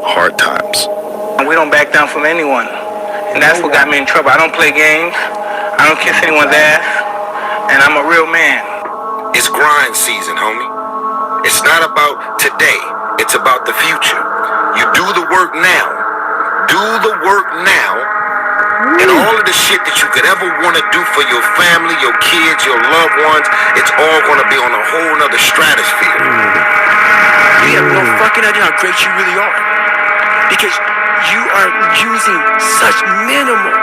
hard times. We don't back down from anyone, and that's what got me in trouble. I don't play games, I don't kiss anyone's ass, and I'm a real man. It's grind season, homie. It's not about today, it's about the future. You do the work now. Do the work now, and all of the shit that you could ever want to do for your family, your kids, your loved ones, it's all going to be on a whole nother stratosphere. You have no fucking idea how great you really are. Because you are using such minimal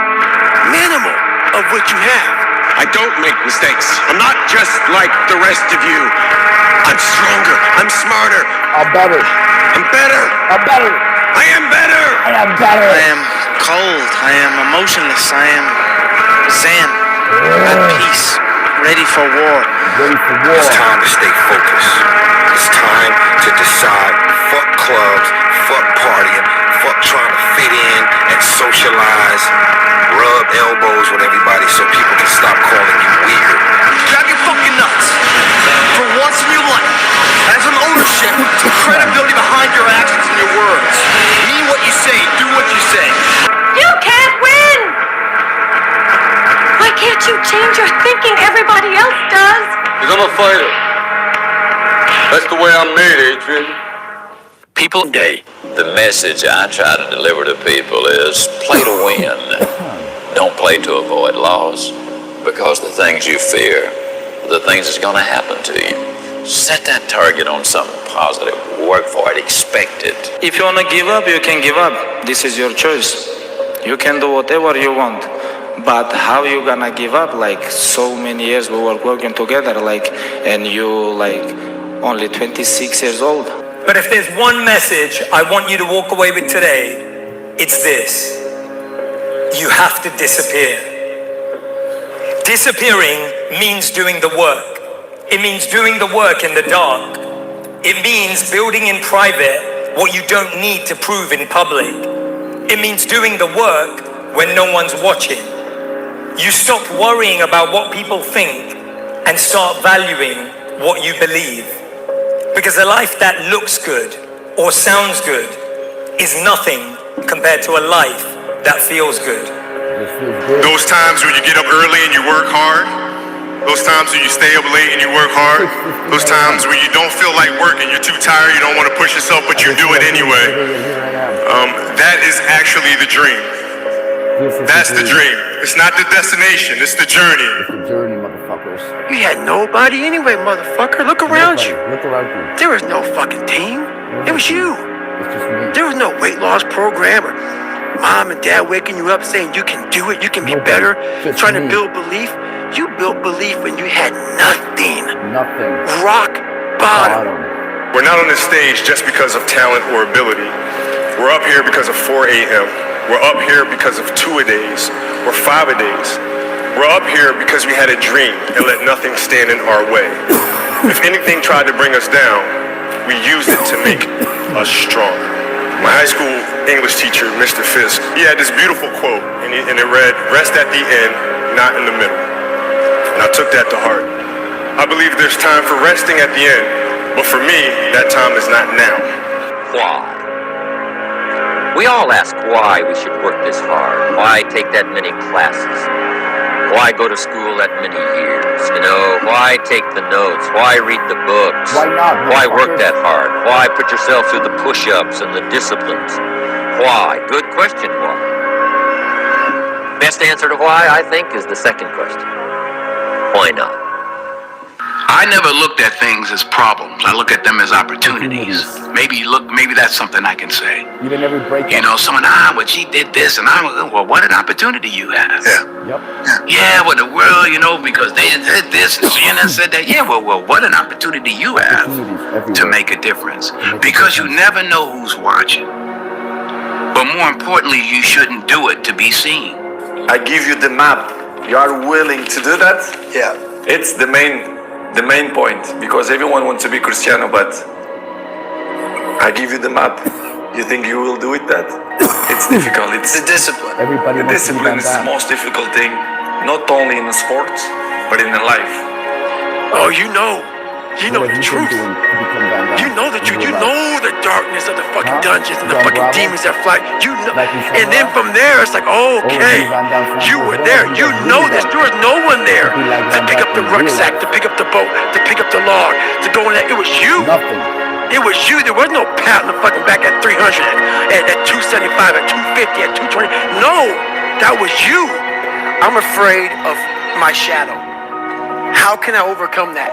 of what you have. I don't make mistakes. I'm not just like the rest of you. I'm stronger. I'm smarter. I'm better. I'm better. I'm better. I am better. I am better. I am cold. I am emotionless. I am zen. At peace. Ready for war. Ready for war. It's time to stay focused. It's time to decide, fuck clubs, fuck partying, fuck trying to fit in and socialize, rub elbows with everybody so people can stop calling you weird. Grab your fucking nuts. For once in your life, have some ownership, some credibility behind your actions and your words. Mean what you say, do what you say. You can't win! Why can't you change your thinking? Everybody else does. Because I'm a fighter. That's the way I'm made, Adrian. People day. The message I try to deliver to people is play to win. Don't play to avoid loss, because the things you fear, the things that's going to happen to you. Set that target on something positive. Work for it. Expect it. If you want to give up, you can give up. This is your choice. You can do whatever you want. But how you gonna give up? Like, so many years we were working together, like, and you, like, only 26 years old. But if there's one message I want you to walk away with today, it's this. You have to disappear. Disappearing means doing the work. It means doing the work in the dark. It means building in private what you don't need to prove in public. It means doing the work when no one's watching. You stop worrying about what people think and start valuing what you believe. Because a life that looks good or sounds good is nothing compared to a life that feels good. Those times when you get up early and you work hard, those times when you stay up late and you work hard, those times when you don't feel like working, you're too tired, you don't want to push yourself, but you do it anyway. That is actually the dream. That's the dream. It's not the destination, it's the journey. It's the journey, motherfuckers. You had nobody anyway, motherfucker. Look around you. Look around you. There was no fucking team. It was you. It's just me. There was no weight loss program or mom and dad waking you up saying you can do it, you can be better, trying to build belief. You built belief when you had nothing. Nothing. Rock bottom. We're not on this stage just because of talent or ability. We're up here because of 4 a.m. We're up here because of 2-a-days or 5-a-days. We're up here because we had a dream and let nothing stand in our way. If anything tried to bring us down, we used it to make us stronger. My high school English teacher, Mr. Fisk, he had this beautiful quote, and it read, "Rest at the end, not in the middle." And I took that to heart. I believe there's time for resting at the end, but for me, that time is not now. Why? We all ask why we should work this hard. Why take that many classes? Why go to school that many years? You know, why take the notes? Why read the books? Why not? Why work that hard? Why put yourself through the push-ups and the disciplines? Why? Good question, why? Best answer to why, I think, is the second question. Why not? I never looked at things as problems. I look at them as opportunities. Maybe that's something I can say. You didn't ever break You know, someone, well, she did this, and well, what an opportunity you have. Yep. Yeah, well, the world, you know, because they did this, and CNN said that. Yeah, well, what an opportunity you have to make a difference. Because you never know who's watching. But more importantly, you shouldn't do it to be seen. I give you the map. You are willing to do that? Yeah. It's the main point, because everyone wants to be Cristiano, but I give you the map. You think you will do it that? It's difficult. It's the discipline. Everybody the discipline is the most difficult thing, not only in the sports, but in the life. Oh, you know the truth. You know the truth. You know the darkness of the fucking dungeons and the fucking demons that fly. You know, and then from there, it's like, okay, you were there. You know this. There was no one there to pick up the rucksack, to pick up the boat, to pick up the log, to go in there. It was you. It was you. There was no pat on the fucking back at 300, at 275, at 250, at 220. No, that was you. I'm afraid of my shadow. How can I overcome that?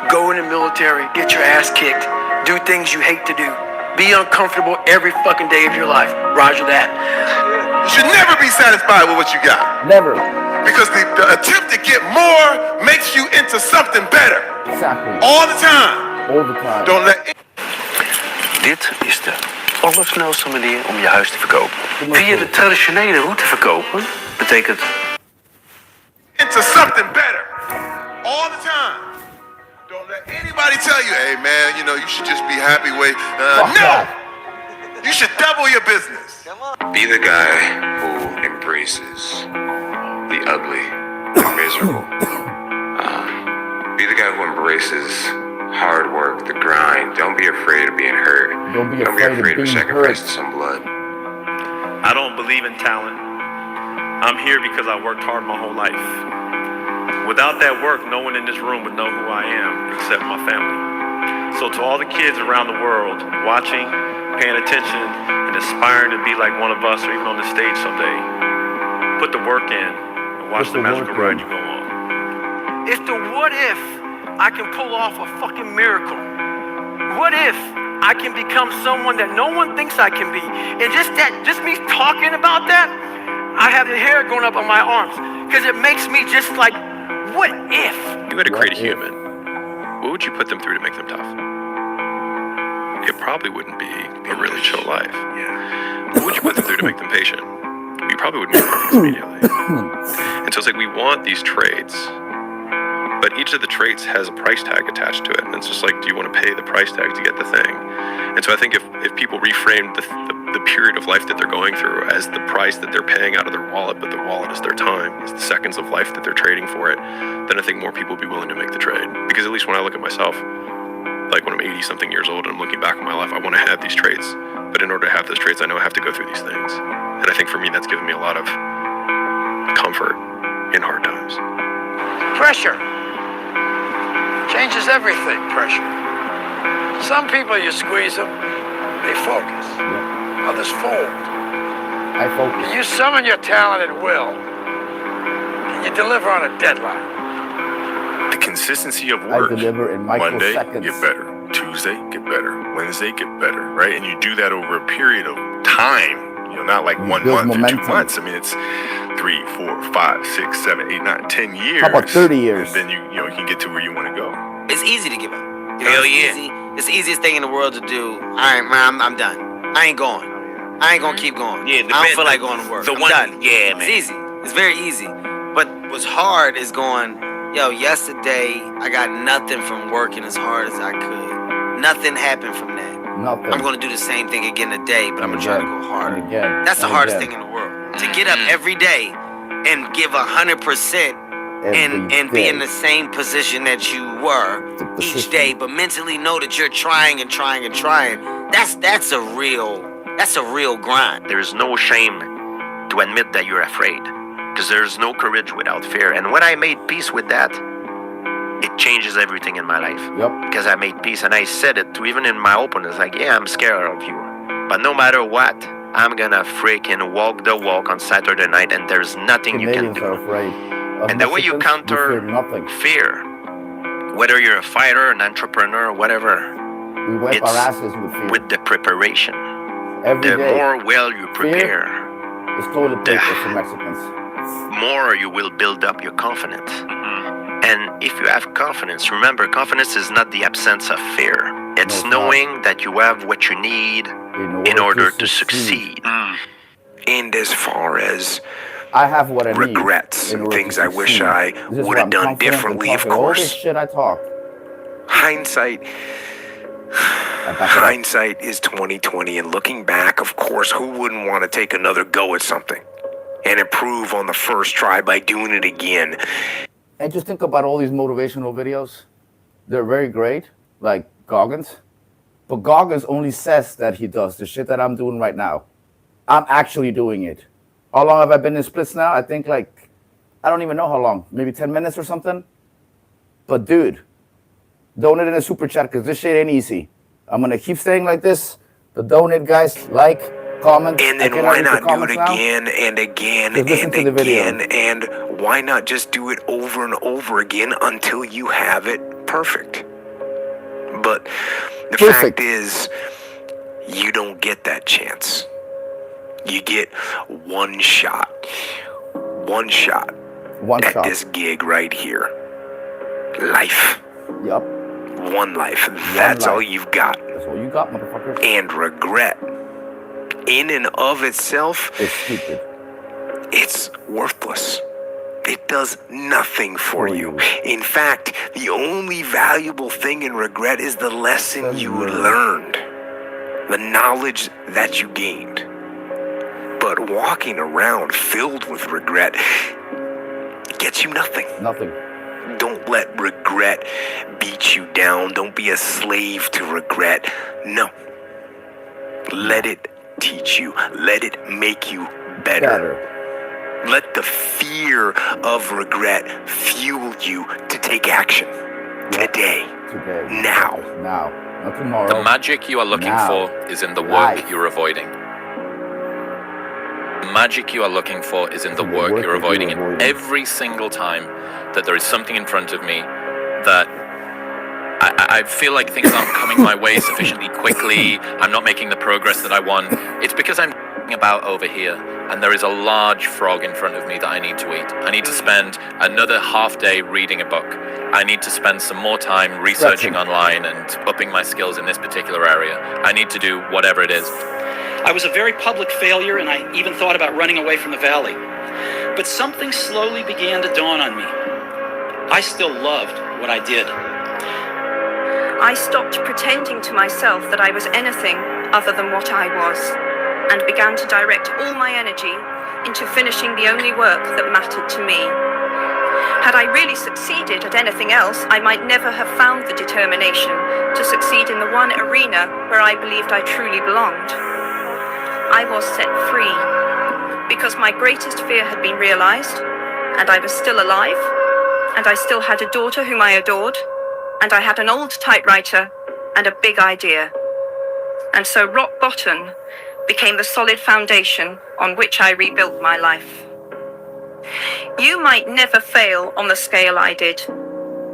Go in the military, get your ass kicked, do things you hate to do, be uncomfortable every fucking day of your life. Roger that. You should never be satisfied with what you got. Never. Because the attempt to get more makes you into something better. Exactly. All the time. All the time. Don't let... Dit is de allersnelste manier om je huis te verkopen. Via de traditionele route verkopen betekent... into something better. All the time. Don't let anybody tell you, hey man, you know, you should just be happy with... no! You should double your business. Be the guy who embraces the ugly, the miserable. Be the guy who embraces hard work, the grind. Don't be afraid of being hurt. Don't be afraid of sacrificing some blood. I don't believe in talent. I'm here because I worked hard my whole life. Without that work, no one in this room would know who I am except my family. So to all the kids around the world watching, paying attention, and aspiring to be like one of us or even on the stage someday, put the work in and watch the magical ride you go on. If the what if I can pull off a fucking miracle? What if I can become someone that no one thinks I can be? And just me talking about that, I have the hair going up on my arms because it makes me just like, what if? You had to create a human. What would you put them through to make them tough? It probably wouldn't be a really chill life. Yeah. What would you put them through to make them patient? You probably wouldn't make them immediately. And so it's like we want these traits, but each of the traits has a price tag attached to it. And it's just like, do you want to pay the price tag to get the thing? And so I think if people reframed the period of life that they're going through as the price that they're paying out of their wallet, but the wallet is their time, is the seconds of life that they're trading for it, then I think more people would be willing to make the trade. Because at least when I look at myself, like when I'm 80 something years old and I'm looking back on my life, I want to have these traits. But in order to have those traits, I know I have to go through these things. And I think for me, that's given me a lot of comfort in hard times. Pressure changes everything. Pressure. Some people, you squeeze them, they focus. Others fold. I focus. You summon your talent at will, and you deliver on a deadline. The consistency of work. I deliver in Monday, microseconds. get better. Tuesday, get better. Wednesday, get better. Right? And you do that over a period of time. You know, not like 1 month momentum. or 2 months. I mean, it's 3, 4, 5, 6, 7, 8, 9, 10 years. How about 30 years? And then you can get to where you want to go. It's easy to give up. Hell yeah. It's the easiest thing in the world to do. All right, man, I'm done. I ain't going. I ain't gonna keep going. Yeah, I don't feel like going to work. I'm done. Yeah, man. It's easy. It's very easy. But what's hard is going, yo, yesterday I got nothing from working as hard as I could. Nothing happened from that. Nothing. I'm gonna do the same thing again today, but I'm gonna try to go harder. Again. That's the hardest thing in the world. To get up every day and give 100% and be in the same position that you were each day, but mentally know that you're trying and trying and trying. That's a real grind. There's no shame to admit that you're afraid, because there's no courage without fear. And when I made peace with that, it changes everything in my life. Yep. Because I made peace, and I said it to even in my opponents, like, yeah, I'm scared of you, but no matter what, I'm gonna freaking walk the walk on Saturday night, and there's nothing you can do. Are afraid. And the way you counter fear, whether you're a fighter, an entrepreneur, whatever, we wipe our asses with fear. With the preparation. Every the day. more well you prepare, it's toilet paper for Mexicans. More you will build up your confidence. And if you have confidence, remember, confidence is not the absence of fear. It's knowing that you have what you need in order to succeed. And as far as I have what I need. Regrets and things I wish I would have done differently, of All this course. shit I talk. Hindsight is 20/20, and looking back, of course, who wouldn't want to take another go at something and improve on the first try by doing it again? And just think about all these motivational videos. They're very great. Like Goggins. But Goggins only says that he does the shit that I'm doing right now. I'm actually doing it. How long have I been in splits now? I think like, I don't even know how long. Maybe 10 minutes or something. But dude, donate in a super chat because this shit ain't easy. I'm going to keep staying like this. But donate, guys. Like, comment. And then why not do it again and again and again? And why not just do it over and over again until you have it perfect? But the fact is, you don't get that chance. You get one shot. One shot. At this gig right here. Life. Yup. One life. That's all you've got. That's all you got, motherfuckers. And regret, in and of itself, it's stupid. It's worthless. It does nothing for you. In fact, the only valuable thing in regret is the lesson you learned, the knowledge that you gained. But walking around filled with regret gets you nothing. Nothing. Don't let regret beat you down. Don't be a slave to regret. No. Let it teach you. Let it make you better. Let the fear of regret fuel you to take action. Today. Now. Not tomorrow. The magic you are looking for is in the work you're avoiding. The magic you are looking for is in the work you're avoiding. And every single time that there is something in front of me that I feel like things aren't coming my way sufficiently quickly, I'm not making the progress that I want, it's because I'm about over here and there is a large frog in front of me that I need to eat. I need to spend another half day reading a book. I need to spend some more time researching online and upping my skills in this particular area. I need to do whatever it is. I was a very public failure, and I even thought about running away from the valley. But something slowly began to dawn on me. I still loved what I did. I stopped pretending to myself that I was anything other than what I was, and began to direct all my energy into finishing the only work that mattered to me. Had I really succeeded at anything else, I might never have found the determination to succeed in the one arena where I believed I truly belonged. I was set free because my greatest fear had been realized, and I was still alive, and I still had a daughter whom I adored, and I had an old typewriter and a big idea. And so rock bottom became the solid foundation on which I rebuilt my life. You might never fail on the scale I did,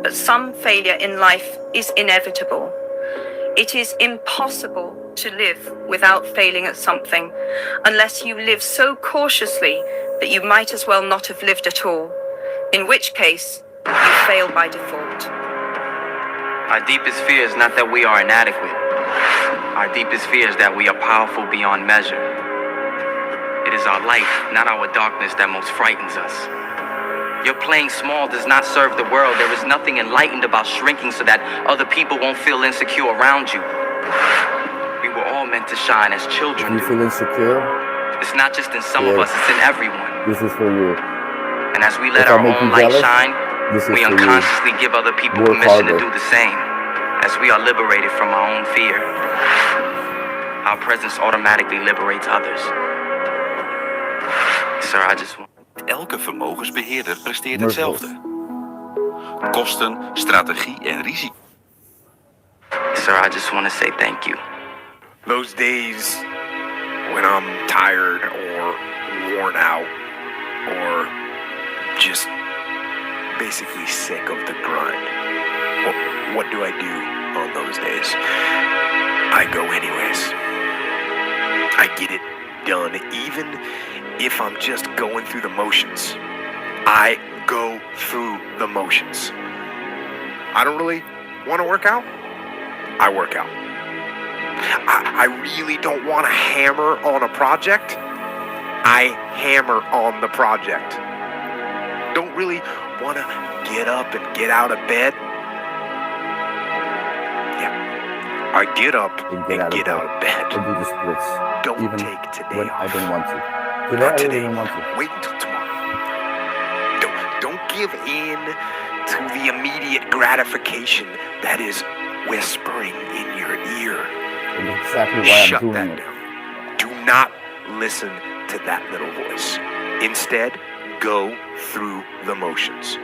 but some failure in life is inevitable. It is impossible to live without failing at something, unless you live so cautiously that you might as well not have lived at all, in which case you fail by default. Our deepest fear is not that we are inadequate. Our deepest fear is that we are powerful beyond measure. It is our light, not our darkness, that most frightens us. Your playing small does not serve the world. There is nothing enlightened about shrinking so that other people won't feel insecure around you. We were all meant to shine as children. You feel insecure? It's not just in some of us, it's in everyone. This is for you. And as we let our own light shine, we unconsciously give other people permission to do the same. As we are liberated from our own fear, our presence automatically liberates others. Sir, I just want... Elke vermogensbeheerder presteert hetzelfde. Kosten, strategie en risico. Sir, I just want to say thank you. Those days when I'm tired or worn out or just basically sick of the grind. What do I do on those days? I go anyways. I get it done, even if I'm just going through the motions. I go through the motions. I don't really want to work out. I work out. I really don't want to hammer on a project. I hammer on the project. Don't really want to get up and get out of bed. I get up and get out of bed. And do the splits. Don't even take today when off. I don't want to. Today Not I today. don't want to. Wait until tomorrow. Don't give in to the immediate gratification that is whispering in your ear. That's exactly why I'm Shut doing that it. down. Do not listen to that little voice. Instead, go through the motions.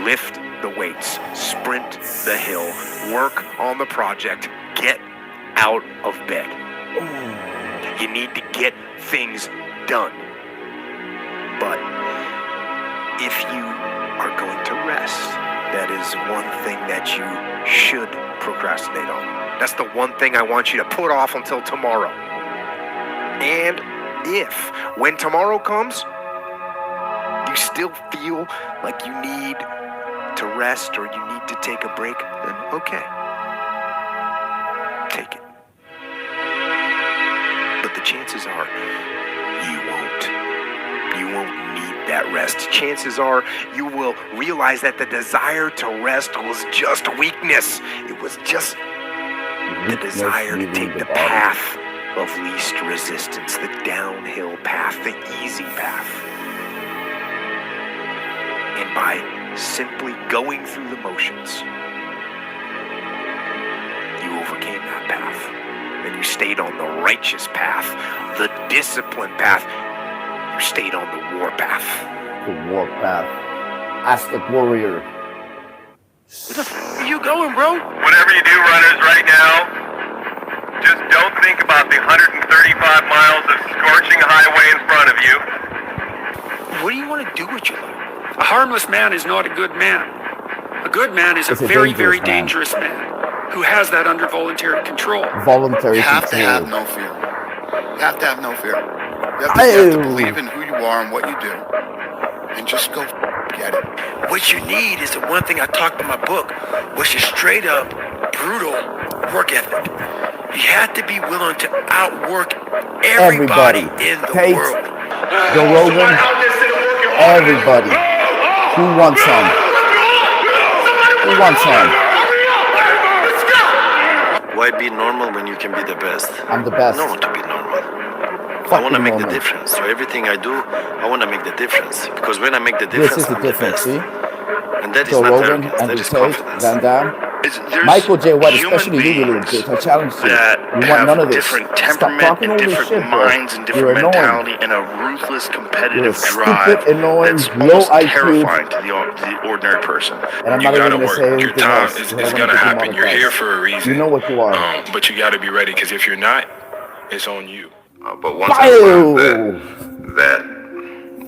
Lift the weights, sprint the hill, work on the project, get out of bed. You need to get things done. But if you are going to rest, that is one thing that you should procrastinate on. That's the one thing I want you to put off until tomorrow. And if, when tomorrow comes, you still feel like you need to rest or you need to take a break, then okay. Take it. But the chances are you won't. You won't need that rest. Chances are you will realize that the desire to rest was just weakness. It was just the desire to take the path of least resistance, the downhill path, the easy path. And by simply going through the motions, you overcame that path. And you stayed on the righteous path, the disciplined path. You stayed on the war path. The war path. Aztec warrior. Where you going, bro? Whatever you do, runners, right now, just don't think about the 135 miles of scorching highway in front of you. What do you want to do with your life? A harmless man is not a good man. A good man is a very, very dangerous man who has that under voluntary control. Voluntary You have to control. have no fear. You have to have no fear. You have to believe in who you are and what you do. And just go get it. What you need is the one thing I talked in my book, which is straight up, brutal work ethic. You have to be willing to outwork everybody in the Tate, world. Joe Rogan, everybody. Who wants some? Who wants some? Why be normal when you can be the best? I'm the best. I don't want to be normal. I want to make the difference. So everything I do, I want to make the difference. Because when I make the difference, This is the I'm difference, the see? best. And that is Joe not Rogan, arrogance, Andrew that is Tate, confidence. Van Damme, There's Michael J. White, human especially you, Little beings Tate. I challenge you. that You want have none of this. different Stop temperament talking and all this different shit, bro. minds and You're different annoying. mentality and a ruthless You're a competitive stupid, drive annoying, that's low almost IQ. terrifying to the ordinary person. And I'm You not even gotta going to work. say Your anything time else. is because I don't gonna wanna get happen. You're here demonetized. for a reason. You know what you are. But you gotta be ready, because if you're not, it's on you. But once I learned that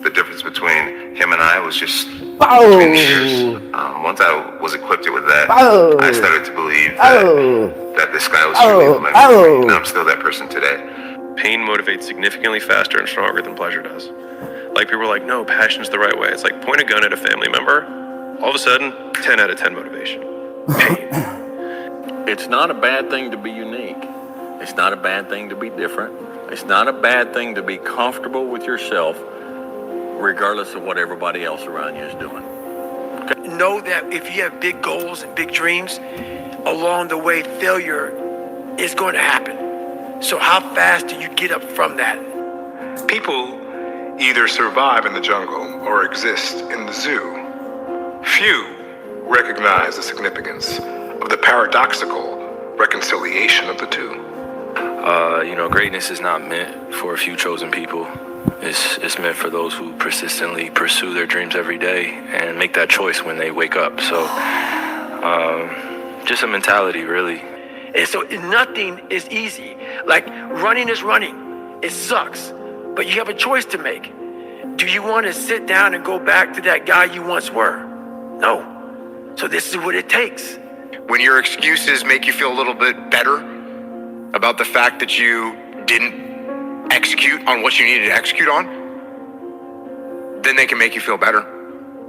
the difference between him and I was just between the ears. Once I was equipped with that, I started to believe that this guy was truly meant for me, and I'm still that person today. Pain motivates significantly faster and stronger than pleasure does. Like, people are like, no, passion's the right way. It's like, point a gun at a family member, all of a sudden, 10 out of 10 motivation. It's not a bad thing to be unique. It's not a bad thing to be different. It's not a bad thing to be comfortable with yourself, regardless of what everybody else around you is doing. Know that if you have big goals and big dreams, along the way, failure is going to happen. So how fast do you get up from that? People either survive in the jungle or exist in the zoo. Few recognize the significance of the paradoxical reconciliation of the two. Greatness is not meant for a few chosen people. It's meant for those who persistently pursue their dreams every day and make that choice when they wake up. So, just a mentality, really. And so nothing is easy. Like running is running. It sucks. But you have a choice to make. Do you want to sit down and go back to that guy you once were? No. So this is what it takes. When your excuses make you feel a little bit better about the fact that you didn't execute on what you needed to execute on, then they can make you feel better.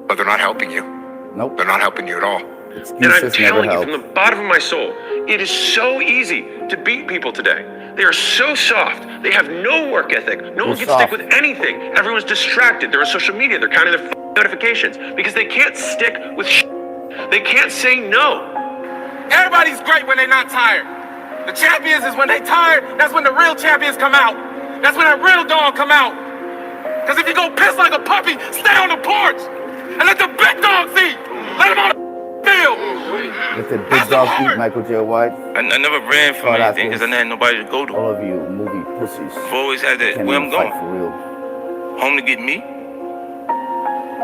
But they're not helping you. Nope. They're not helping you at all. And I'm telling you from the bottom of my soul, it is so easy to beat people today. They are so soft. They have no work ethic. No one can stick with anything. Everyone's distracted. They're on social media. They're counting their notifications because they can't stick with They can't say no. Everybody's great when they're not tired. The champions is when they tired, that's when the real champions come out. That's when that real dog come out. Because if you go piss like a puppy, stay on the porch and let the big dogs eat. Let them on the field. real. Let the big dogs eat, Michael J. White. I never ran from anything because I didn't have nobody to go to. All of you movie pussies. I've always had that. Can't Where I'm even fight going. for real. Home to get me.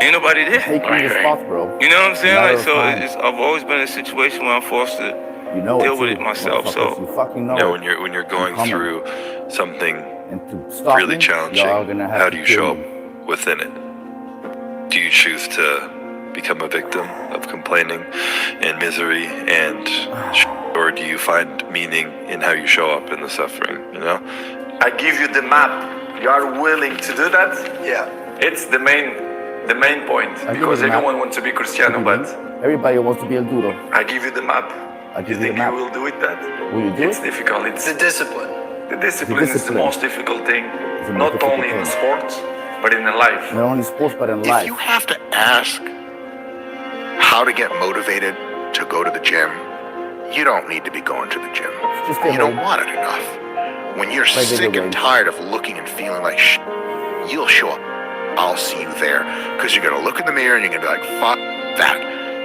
Ain't nobody there. Taking your spots, bro. You know what I'm saying? Matter Like, of so time. I've always been in a situation where I'm forced to deal with it myself. So You fucking know Now, it. when you're going Coming. through something And to stop really me, challenging, y'all gonna have how to do you kill show me. up within it? Do you choose to become a victim of complaining and misery or do you find meaning in how you show up in the suffering, you know? I give you the map. You are willing to do that? Yeah. It's the main point I give because you the map. everyone wants to be Cristiano, but Everybody wants to be a duro. I give you the map. I You give you the think map. you will do it? That Will you do it's it? difficult. It's the discipline. The discipline is the discipline. most difficult thing, It's the most not difficult only in thing. sports, but in life. Not only sports, but in If life. you have to ask how to get motivated to go to the gym, you don't need to be going to the gym. Just stay You don't home. want it enough. When you're Play video sick and games. tired of looking and feeling like you'll show up. I'll see you there. Because you're going to look in the mirror and you're going to be like, fuck that.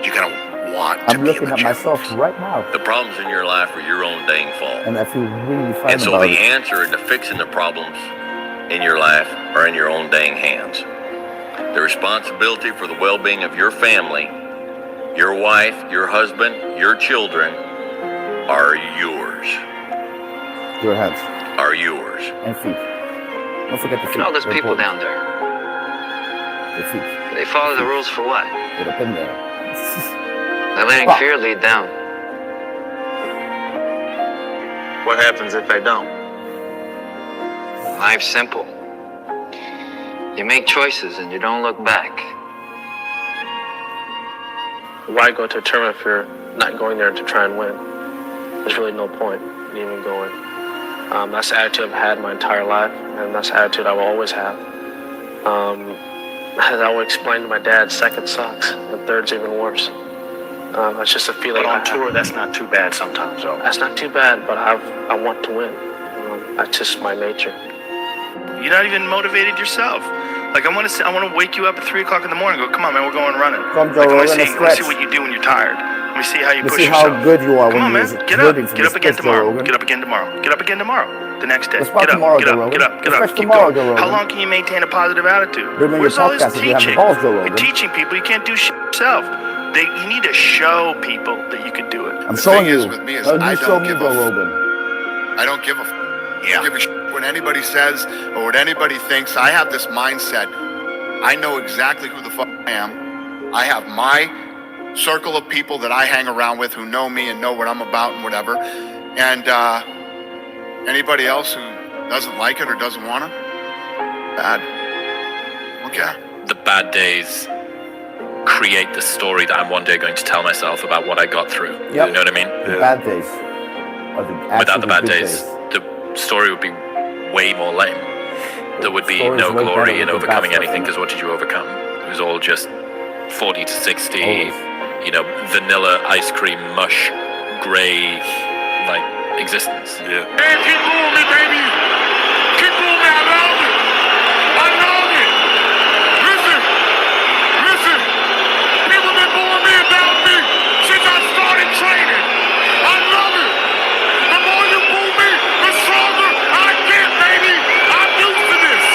You're going to want to I'm be in looking the at gym. myself right now, The problems in your life are your own dang fault. and I feel really fine And so about the it. answer to fixing the problems in your life are in your own dang hands. The responsibility for the well-being of your family, your wife, your husband, your children are yours. Your hands Are yours. and feet. Don't forget the feet. Look at all those They're people important. down there. The feet. They follow the rules for what? Get up in there. They're letting Fuck. fear lead them. What happens if they don't? Life's simple. You make choices and you don't look back. Why go to a tournament if you're not going there to try and win? There's really no point in even going. That's the attitude I've had my entire life, and that's the attitude I will always have. As I would explain to my dad, second sucks, and third's even worse. That's just a feeling. But on I tour, have. that's not too bad sometimes, though. That's not too bad, but I want to win. That's just my nature. You're not even motivated yourself. Like I want to wake you up at 3 o'clock in the morning. And go, come on, man, we're going running. Come, Joe, Like, we're gonna let me stretch. see what you do when you're tired. Let me see how you Let's push see how yourself. good you are Come when on, you're man, get up. hurting from Get up the again stretch, Joe tomorrow. Rogan. Get up again tomorrow. Get up again tomorrow. The next day. Let's talk Get up. tomorrow, Get Joe up. Rogan. Get up. Get Let's up. stretch Keep tomorrow, going. Joe Rogan. How long can you maintain a positive attitude? Bring me your Where's all this podcast if you have the teaching? balls, Joe You're Rogan. teaching people. You can't do shit yourself. You need to show people that you can do it. I'm The showing thing you. is with me is No, I you show don't me, give Joe a Rogan. I don't give a I don't give a shit what anybody says or what anybody thinks. I have this mindset. I know exactly who the fuck I am. I have my circle of people that I hang around with who know me and know what I'm about and whatever. And anybody else who doesn't like it or doesn't want it, bad. Okay. The bad days create the story that I'm one day going to tell myself about what I got through. Yep. You know what I mean? The bad days. Or the Without the bad good days, the story would be way more lame. There would be Story's no way glory better in with the bad overcoming stuff, anything isn't it? because what did you overcome? It was all just 40 to 60, Always. vanilla ice cream mush, gray, like existence. Yeah. Man, keep moving me, baby. Keep moving me. I love it. I love it. Listen. People been booing me about me since I started training. I love it. The more you boo me, the stronger I get, baby. I'm used to this.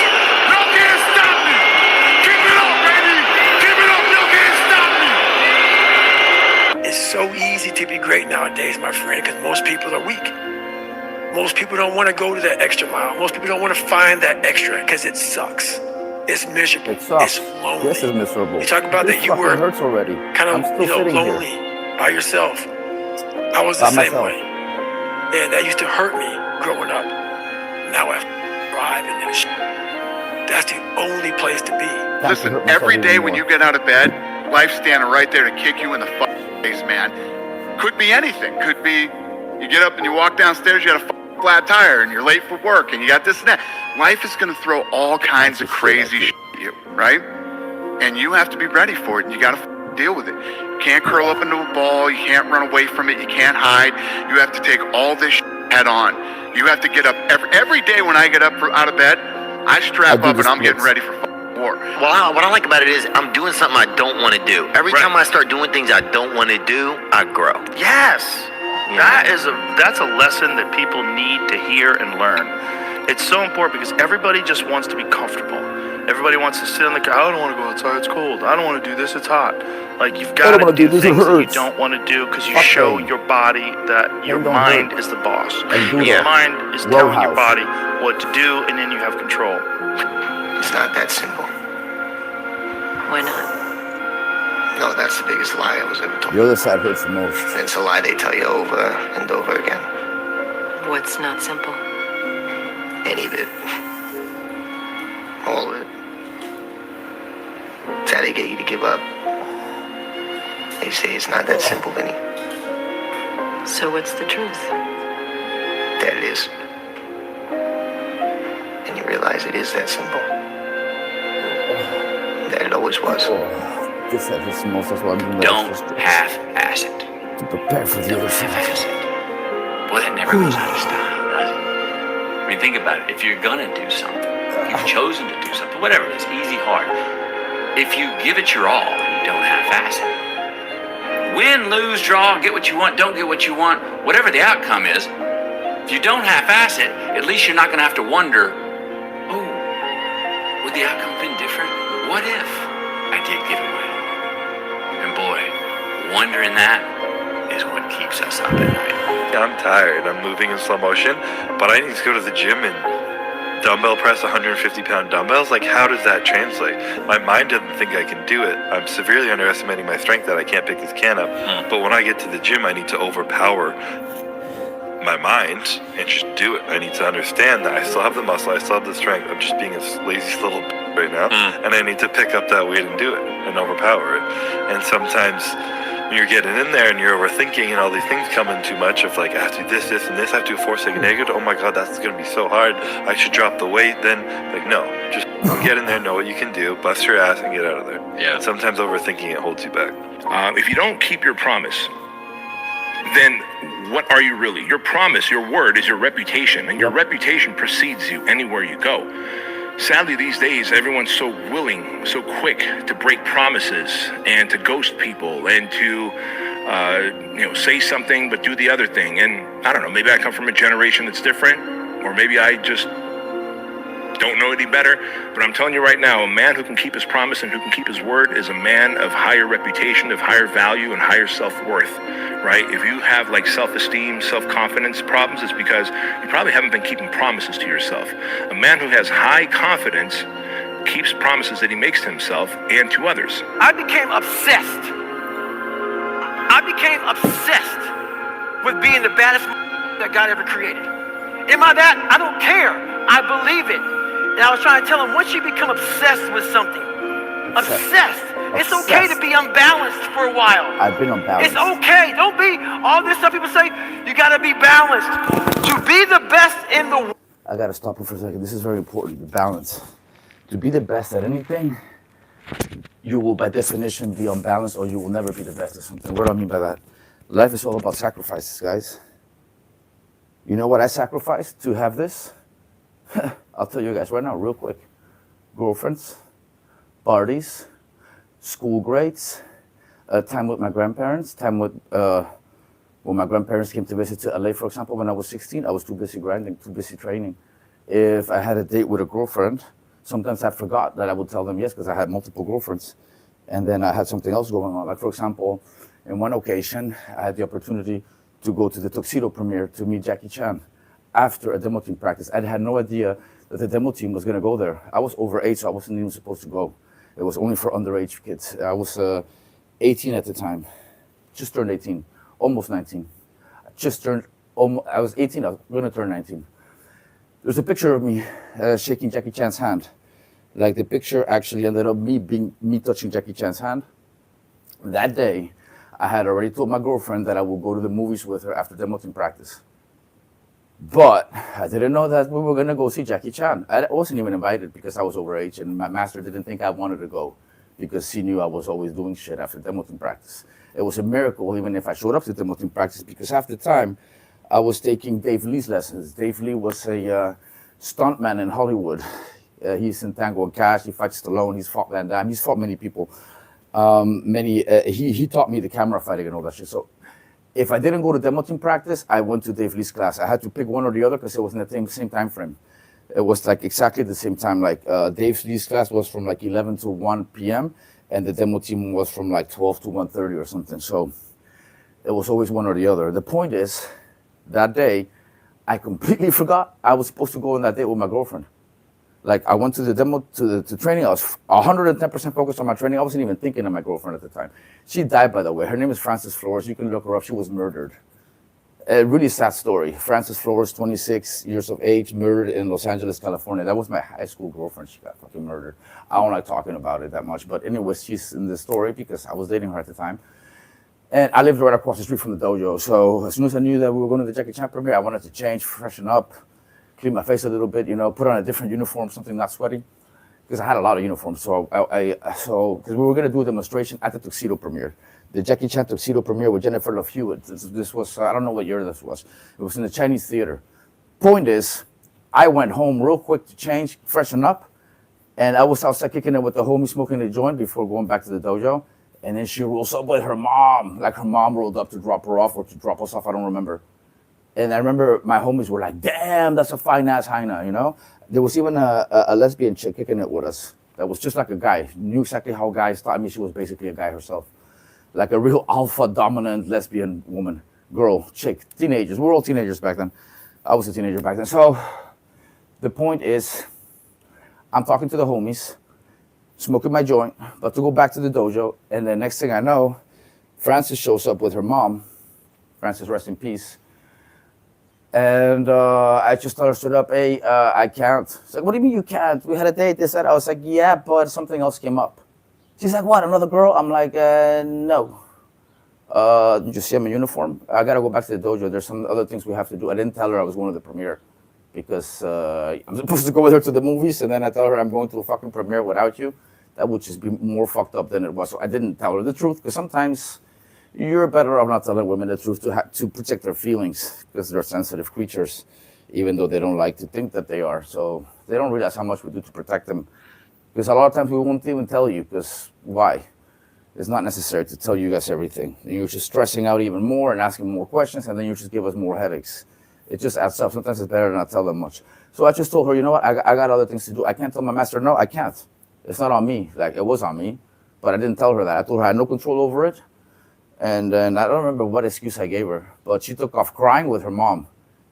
Y'all can't stop me. Keep it up, baby. Keep it up. Y'all can't stop me. It's so easy to be great nowadays, my friend, because most people are weak. Most people don't want to go to that extra mile. Most people don't want to find that extra because it sucks. It's miserable. It sucks. It's lonely. This is miserable. You talk about this that you fucking were hurts already. kind I'm of, still sitting lonely here. by yourself. I was the By same myself. way. And that used to hurt me growing up. Now I thrive in this. That's the only place to be. Listen, every day when you get out of bed, life's standing right there to kick you in the fucking face, man. Could be anything. Could be you get up and you walk downstairs, you got a flat tire and you're late for work and you got this and that. Life is going to throw all kinds of crazy shit at you, right? And you have to be ready for it and you got to deal with it. You can't curl up into a ball. You can't run away from it. You can't hide. You have to take all this shit head on. You have to get up every day when I get up out of bed, I strap I do up the and I'm getting splits. ready for war. Well, what I like about it is I'm doing something I don't want to do. Every time I start doing things I don't want to do, I grow. Yes. That's a lesson that people need to hear and learn. It's so important because everybody just wants to be comfortable. Everybody wants to sit on the couch. I don't want to go outside, it's cold. I don't want to do this, it's hot. Like, you've got to do things that you don't want to do because you show your body that your mind is the boss. Your mind is telling your body what to do, and then you have control. It's not that simple. Why not? No, that's the biggest lie I was ever told. The other side hurts the most. It's a lie they tell you over and over again. What's not simple? Any of it. All of it. It's how they get you to give up. They say it's not that simple, Vinny. So what's the truth? That it is. And you realize it is that simple. That it always was. This hurts the most. That's why I'm doing Don't half-ass it. to prepare for the other side. Boy, that never goes out of style, does it? I mean, think about it. If you're gonna do something, you've chosen to do something, whatever it is, easy, hard. If you give it your all and you don't half-ass it, win, lose, draw, get what you want, don't get what you want, whatever the outcome is, if you don't half-ass it, at least you're not gonna have to wonder, oh, would the outcome have been different? What if I did give it my all? And boy, wondering that is what keeps us up at night. I'm tired. I'm moving in slow motion, but I need to go to the gym and dumbbell press 150-pound dumbbells. Like, how does that translate? My mind doesn't think I can do it. I'm severely underestimating my strength that I can't pick this can up. But when I get to the gym, I need to overpower my mind and just do it. I need to understand that I still have the muscle, I still have the strength. I'm just being a lazy little right now, and I need to pick up that weight and do it and overpower it. And sometimes when you're getting in there and you're overthinking and all these things come in too much of like, I have to do this, this, and this, I have to do a 4-second negative. Oh my God, that's going to be so hard. I should drop the weight. Then, like, no, just get in there, know what you can do, bust your ass, and get out of there. Yeah. And sometimes overthinking it holds you back. If you don't keep your promise, then what are you really? Your promise, your word is your reputation, and your reputation precedes you anywhere you go. Sadly, these days, everyone's so willing, so quick to break promises and to ghost people and to, say something but do the other thing. And I don't know, maybe I come from a generation that's different, or maybe I just don't know any better. But I'm telling you right now, a man who can keep his promise and who can keep his word is a man of higher reputation, of higher value, and higher self-worth, right? If you have like self-esteem, self-confidence problems, it's because you probably haven't been keeping promises to yourself. A man who has high confidence keeps promises that he makes to himself and to others. I became obsessed. With being the baddest that God ever created. Am I that? I don't care. I believe it. And I was trying to tell him, once you become obsessed with something, obsessed. It's okay to be unbalanced for a while. I've been unbalanced. It's okay. Don't be all this stuff people say, you gotta be balanced. To be the best in the world. I gotta stop it for a second. This is very important, the balance. To be the best at anything, you will by definition be unbalanced, or you will never be the best at something. What do I mean by that? Life is all about sacrifices, guys. You know what I sacrificed to have this? I'll tell you guys right now, real quick. Girlfriends, parties, school grades, time with my grandparents, time with, when my grandparents came to visit to LA, for example, when I was 16, I was too busy grinding, too busy training. If I had a date with a girlfriend, sometimes I forgot that I would tell them yes, because I had multiple girlfriends. And then I had something else going on. Like, for example, in one occasion, I had the opportunity to go to the Tuxedo premiere to meet Jackie Chan after a demo team practice. I had no idea that the demo team was going to go there. I was over 8, so I wasn't even supposed to go. It was only for underage kids. I was 18 at the time, just turned 18, almost 19. I was 18, I was going to turn 19. There's a picture of me shaking Jackie Chan's hand. Like, the picture actually ended up me touching Jackie Chan's hand. That day, I had already told my girlfriend that I would go to the movies with her after demo team practice. But I didn't know that we were going to go see Jackie Chan. I wasn't even invited because I was overage, and my master didn't think I wanted to go because he knew I was always doing shit after demo team practice. It was a miracle even if I showed up to demo team practice, because half the time I was taking Dave Lee's lessons. Dave Lee was a stuntman in Hollywood. He's in Tango and Cash. He fights Stallone. He's fought Van Damme. He's fought many people. He taught me the camera fighting and all that shit. So if I didn't go to demo team practice, I went to Dave Lee's class. I had to pick one or the other because it was in the same time frame. It was like exactly the same time. Like Dave Lee's class was from like 11 to 1 p.m. and the demo team was from like 12 to 1:30 or something. So it was always one or the other. The point is, that day, I completely forgot I was supposed to go on that date with my girlfriend. Like I went to the demo, to training. I was 110% focused on my training. I wasn't even thinking of my girlfriend at the time. She died, by the way. Her name is Frances Flores. You can look her up. She was murdered. A really sad story. Frances Flores, 26 years of age, murdered in Los Angeles, California. That was my high school girlfriend. She got fucking murdered. I don't like talking about it that much. But anyways, she's in the story because I was dating her at the time. And I lived right across the street from the dojo. So as soon as I knew that we were going to the Jackie Chan premiere, I wanted to change, freshen up, clean my face a little bit, put on a different uniform, something not sweaty. Because I had a lot of uniforms. So because we were going to do a demonstration at the tuxedo premiere. The Jackie Chan tuxedo premiere with Jennifer Love Hewitt. This was, I don't know what year this was. It was in the Chinese theater. Point is, I went home real quick to change, freshen up. And I was outside kicking it with the homie smoking a joint before going back to the dojo. And then she rolls up with her mom. Like her mom rolled up to drop her off or to drop us off, I don't remember. And I remember my homies were like, damn, that's a fine ass hyena, There was even a lesbian chick kicking it with us. That was just like a guy. Knew exactly how guys thought. I mean, she was basically a guy herself. Like a real alpha dominant lesbian woman, girl, chick, teenagers. We were all teenagers back then. I was a teenager back then. So the point is, I'm talking to the homies, smoking my joint, about to go back to the dojo. And the next thing I know, Frances shows up with her mom. Frances, rest in peace. And I just told her straight up, hey, I can't. She's like, what do you mean you can't? We had a date, this, that. I was like, yeah, but something else came up. She's like, what, another girl? I'm like, no. Did you see I'm in uniform? I got to go back to the dojo. There's some other things we have to do. I didn't tell her I was going to the premiere because I'm supposed to go with her to the movies, and then I tell her I'm going to a fucking premiere without you. That would just be more fucked up than it was. So I didn't tell her the truth because sometimes you're better off not telling women the truth to protect their feelings because they're sensitive creatures, even though they don't like to think that they are. So they don't realize how much we do to protect them. Because a lot of times we won't even tell you, because why? It's not necessary to tell you guys everything. And you're just stressing out even more and asking more questions, and then you just give us more headaches. It just adds up. Sometimes it's better to not tell them much. So I just told her, you know what, I got other things to do. I can't tell my master, no, I can't. It's not on me. Like, it was on me, but I didn't tell her that. I told her I had no control over it. And then I don't remember what excuse I gave her, but she took off crying with her mom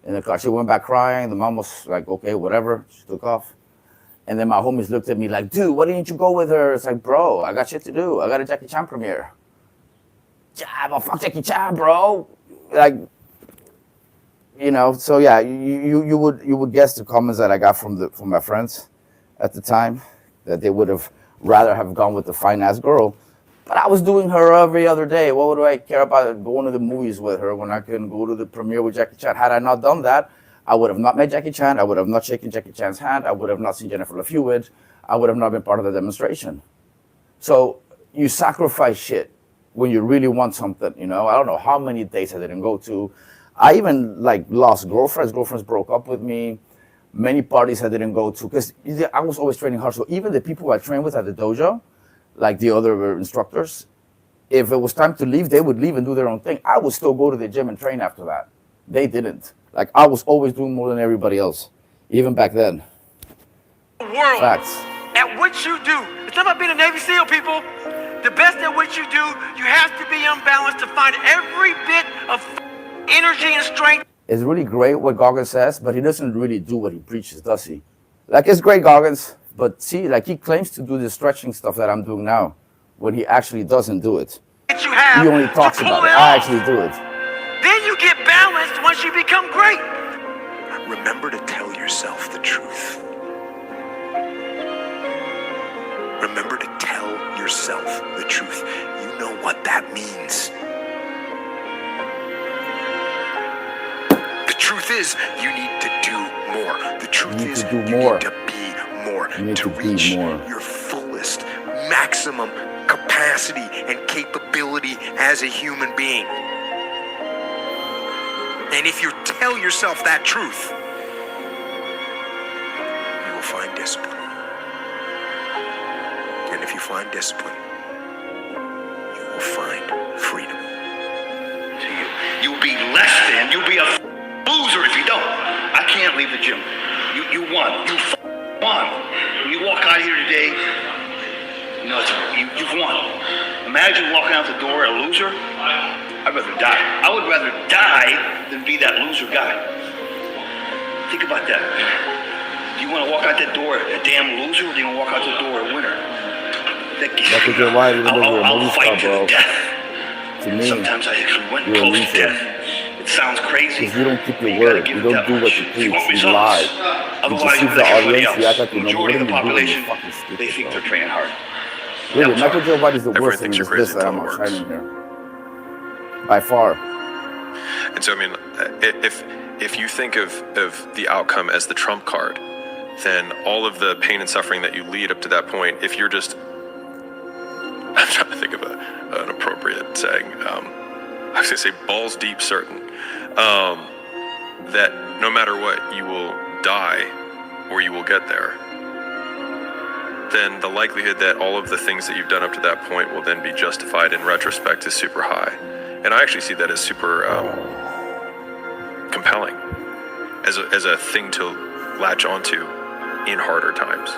in the car. She went back crying. The mom was like, okay, whatever. She took off. And then my homies looked at me like, dude, why didn't you go with her? It's like, bro, I got shit to do. I got a Jackie Chan premiere. Yeah, but fuck Jackie Chan, bro. Like, so yeah, you would guess the comments that I got from my friends at the time, that they would have rather have gone with the fine-ass girl. But I was doing her every other day. What would I care about going to the movies with her when I can go to the premiere with Jackie Chan? Had I not done that, I would have not met Jackie Chan. I would have not shaken Jackie Chan's hand. I would have not seen Jennifer Love Hewitt. I would have not been part of the demonstration. So you sacrifice shit when you really want something, I don't know how many dates I didn't go to. I even lost girlfriends. Girlfriends broke up with me. Many parties I didn't go to because I was always training hard. So even the people I trained with at the dojo, like the other instructors, if it was time to leave, they would leave and do their own thing. I would still go to the gym and train after that. They didn't. Like, I was always doing more than everybody else, even back then. World Facts. at what you do. It's not about being a Navy SEAL, people. The best at what you do, you have to be unbalanced to find every bit of energy and strength. It's really great what Goggins says, but he doesn't really do what he preaches, does he? Like, it's great, Goggins, but see, like, he claims to do the stretching stuff that I'm doing now, when he actually doesn't do it. He only talks about it. I actually do it. Then you get balanced once you become great. Remember to tell yourself the truth. Remember to tell yourself the truth. You know what that means. The truth is, you need to do more. The truth is, you need to be more. To reach your fullest, maximum capacity and capability as a human being. And if you tell yourself that truth, you will find discipline. If you find discipline, you will find freedom. You'll be less than, you'll be a loser if you don't. I can't leave the gym. You won. You won. When you walk out of here today, you know, you've won. Imagine walking out the door a loser. I'd rather die. I would rather die than be that loser guy. Think about that. Do you want to walk out that door a damn loser, or do you want to walk out the door a winner? I'll fight to the death. Sometimes I actually went close to death. It sounds crazy. Because you don't keep your word. You don't do what you preach. You lie. You deceive the audience. You act like you know what are you doing. You're fucking stupid. They think they're training hard. Really, Michael Joe White is the worst thing in this list that I'm shining here. By far. And so, I mean, if you think of the outcome as the trump card, then all of the pain and suffering that you lead up to that point, if you're just, I'm trying to think of an appropriate saying. I was going to say balls deep certain that no matter what, you will die or you will get there. Then the likelihood that all of the things that you've done up to that point will then be justified in retrospect is super high. And I actually see that as super compelling, as a thing to latch onto in harder times.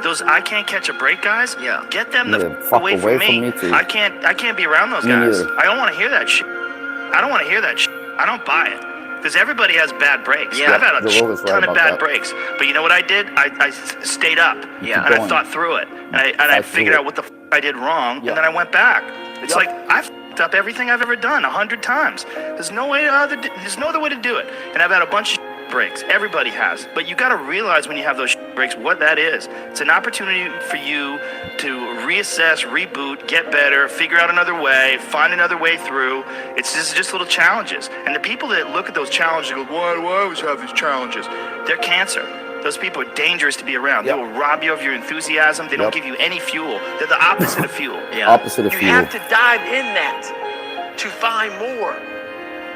Those I can't catch a break guys, get them the fuck away from me. too. I can't be around those Me guys. neither. I don't want to hear that shit. I don't want to hear that shit. I don't buy it. Because everybody has bad breaks. Yeah, I've had a Joe Rogan's right ton of about bad that. breaks. But you know what I did? I stayed up. And I going. thought through it. And I figured out what the I did wrong. And then I went back. It's like I fucked up everything I've ever done 100 times. There's no other way to do it. And I've had a bunch of breaks. Everybody has. But you got to realize when you have those breaks what that is. It's an opportunity for you to reassess, reboot, get better, figure out another way, find another way through. It's just little challenges. And the people that look at those challenges and go, why do I always have these challenges? They're cancer. Those people are dangerous to be around. They will rob you of your enthusiasm. They don't give you any fuel. They're the opposite of fuel. Opposite of You fuel. have to dive in that to find more.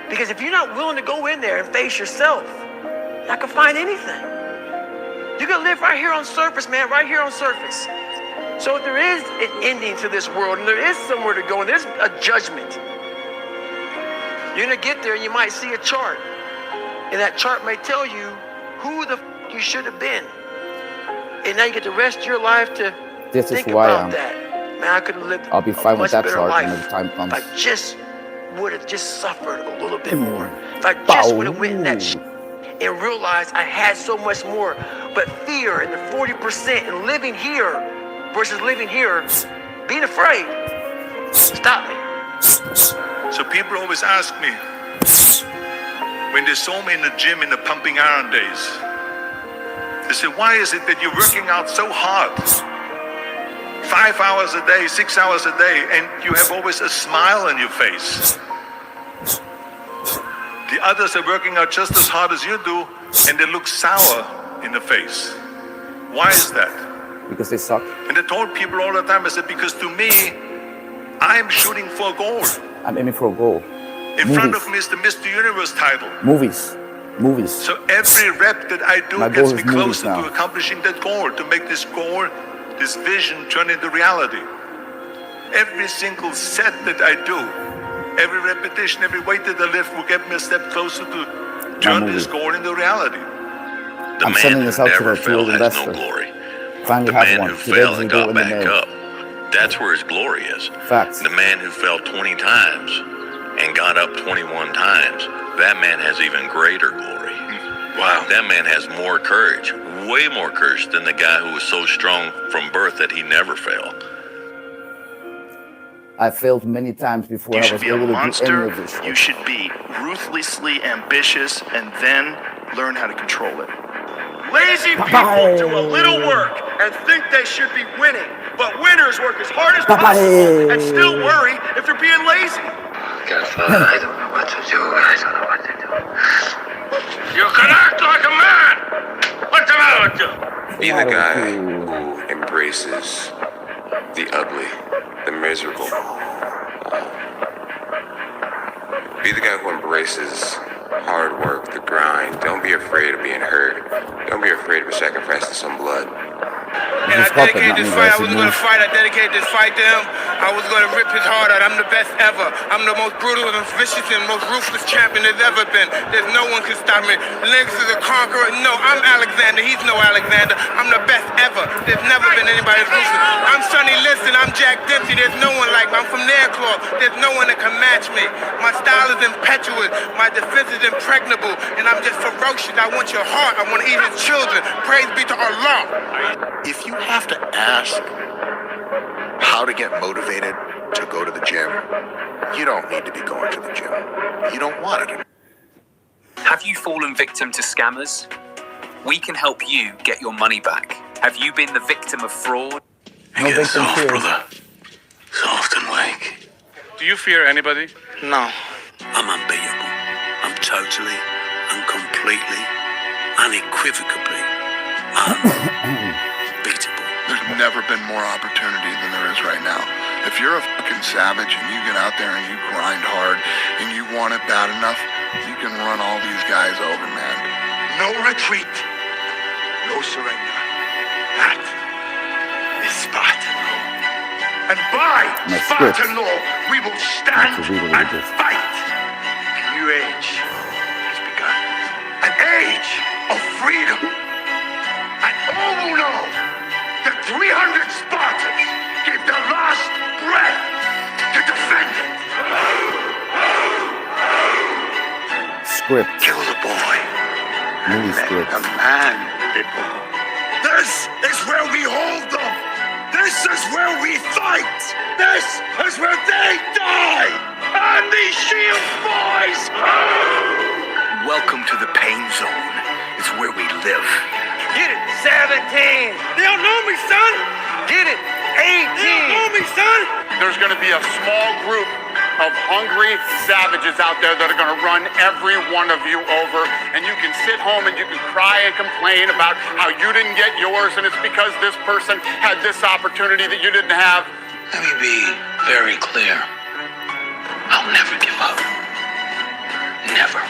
Because if you're not willing to go in there and face yourself, you're not gonna find anything. You're gonna live right here on surface, man, right here on surface. So if there is an ending to this world and there is somewhere to go and there's a judgment, you're gonna get there and you might see a chart. And that chart may tell you who the you should have been. And now you get the rest of your life to This is think who I about am. that. Man, I could have lived I'll be fine a with much that better chart life when the time comes. if I just would have just suffered a little bit more. If I just would have went in that shit and realized I had so much more. But fear and the 40% and living here versus living here, being afraid, stop me. So people always ask me, when they saw me in the gym in the pumping iron days, they said, why is it that you're working out so hard? 5 hours a day, 6 hours a day, and you have always a smile on your face. The others are working out just as hard as you do, and they look sour in the face. Why is that? Because they suck. And I told people all the time, I said, because to me, I'm shooting for a goal. I'm aiming for a goal. In front of me is the Mr. Universe title. Movies. So every rep that I do My gets goal me is movies closer now. to accomplishing that goal, to make this goal, this vision turn into reality. Every single set that I do, every repetition, every weight that I lift will get me a step closer to turn this goal into reality. I'm sending this out to the field investor. Finally The have man one. who He fell doesn't and go got in the back mail. up, that's where his glory is. Facts. The man who fell 20 times and got up 21 times, that man has even greater glory. Wow. That man has more courage, way more courage than the guy who was so strong from birth that he never failed. I failed many times before You I should was be a able to do any monster. of this. You should be ruthlessly ambitious and then learn how to control it. Lazy people do a little work and think they should be winning, but winners work as hard as possible and still worry if they're being lazy. I don't know what to do. I don't know what to do. You can act like a man. What's the matter with you? Be the guy who embraces the ugly, the miserable. Be the guy who embraces hard work, the grind. Don't be afraid of being hurt. Don't be afraid of sacrificing some blood. And I dedicated this fight. I was going to fight. I dedicated this fight to him. I was going to rip his heart out. I'm the best ever. I'm the most brutal and vicious and most ruthless champion there's ever been. There's no one can stop me. Lynx is a conqueror. No, I'm Alexander. He's no Alexander. I'm the best ever. There's never been anybody as ruthless. I'm Sonny Liston. I'm Jack Dempsey. There's no one like me. I'm from Nairclaw. There's no one that can match me. My style is impetuous. My defense is impregnable. And I'm just ferocious. I want your heart. I want to eat his children. Praise be to Allah. If you have to ask how to get motivated to go to the gym, you don't need to be going to the gym. You don't want it. Have you fallen victim to scammers? We can help you get your money back. Have you been the victim of fraud? No victim here. Brother. Soft and weak. Do you fear anybody? No. I'm unbeatable. I'm totally and completely, unequivocally unbeatable. There's never been more opportunity than there is right now. If you're a fucking savage and you get out there and you grind hard and you want it bad enough, you can run all these guys over, man. No retreat. No surrender. That is Spartan law. And by Spartan law, we will stand and fight. A new age has begun. An age of freedom. And all will know that 300 Spartans gave their last breath to defend it. Script. Kill the boy. Movie script. The man, people. This is where we hold them. This is where we fight. This is where they die. And these Shield boys. Welcome to the pain zone. It's where we live. Get it. 17. They don't know me, son. Get it. 18. They don't know me, son. There's going to be a small group of hungry savages out there that are going to run every one of you over, and you can sit home and you can cry and complain about how you didn't get yours, and it's because this person had this opportunity that you didn't have. Let me be very clear. I'll never give up. Never.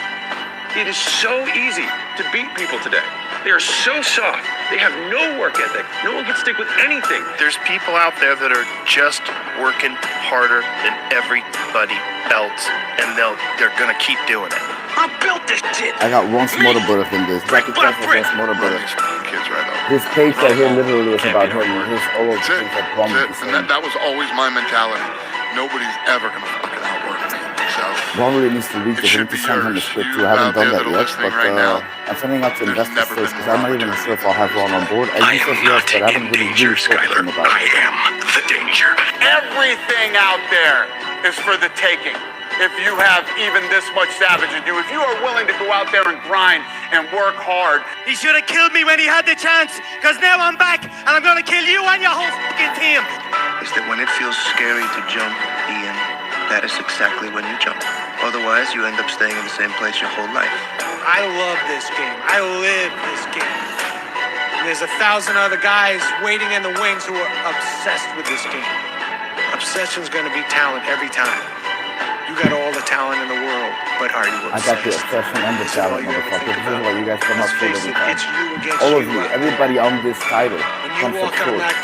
It is so easy to beat people today. They are so soft. They have no work ethic. No one can stick with anything. There's people out there that are just working harder than everybody else, and they're gonna keep doing it. I built this shit. I got one smarter brother than this. Jackie Chan has one smarter brother. Kids right over. This page right here literally is about him. His all of That's things it. are prominent. That's it. And that was always my mentality. Nobody's ever gonna fucking outwork me. So Ron really needs to read this. I need to send him the script too. I haven't done that yet, but I'm sending out to investors first because I'm not even sure if I'll have Ron on board. I am not in danger, Skyler. I am the danger. everything out there is for the taking. If you have even this much savage in you, if you are willing to go out there and grind and work hard. He should have killed me when he had the chance, because now I'm back and I'm gonna kill you and your whole fucking team. Is that when it feels scary to jump, Ian, that is exactly when you jump. Otherwise, you end up staying in the same place your whole life. I love this game. I live this game. And there's 1,000 other guys waiting in the wings who are obsessed with this game. Obsession's gonna be talent every time. You got all the talent in the world, but are you obsessed? I got the obsession and the talent, motherfucker. This is why you guys come up with every time. All of you, everybody on this title comes to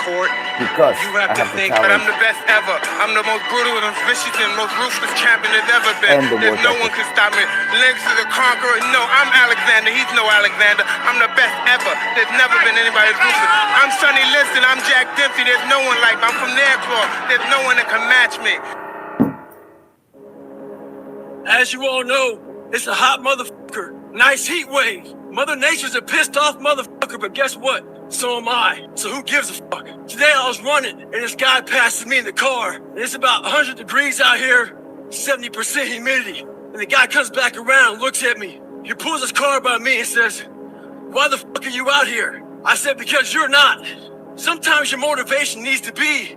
court because I have the talent. But I'm the best ever. I'm the most brutal and vicious and most ruthless champion there's ever been. There's no one can stop me. Lynx is a conqueror. No, I'm Alexander. He's no Alexander. I'm the best ever. There's never been anybody as ruthless. I'm Sonny Liston. I'm Jack Dempsey. There's no one like me. I'm from Nairclaw. There's no one that can match me. As you all know, it's a hot motherfucker. Nice heat wave. Mother Nature's a pissed off motherfucker, but guess what? So am I. So who gives a fuck? Today I was running, and this guy passes me in the car. And it's about 100 degrees out here, 70% humidity. And the guy comes back around, looks at me. He pulls his car by me and says, "Why the fuck are you out here?" I said, "Because you're not." Sometimes your motivation needs to be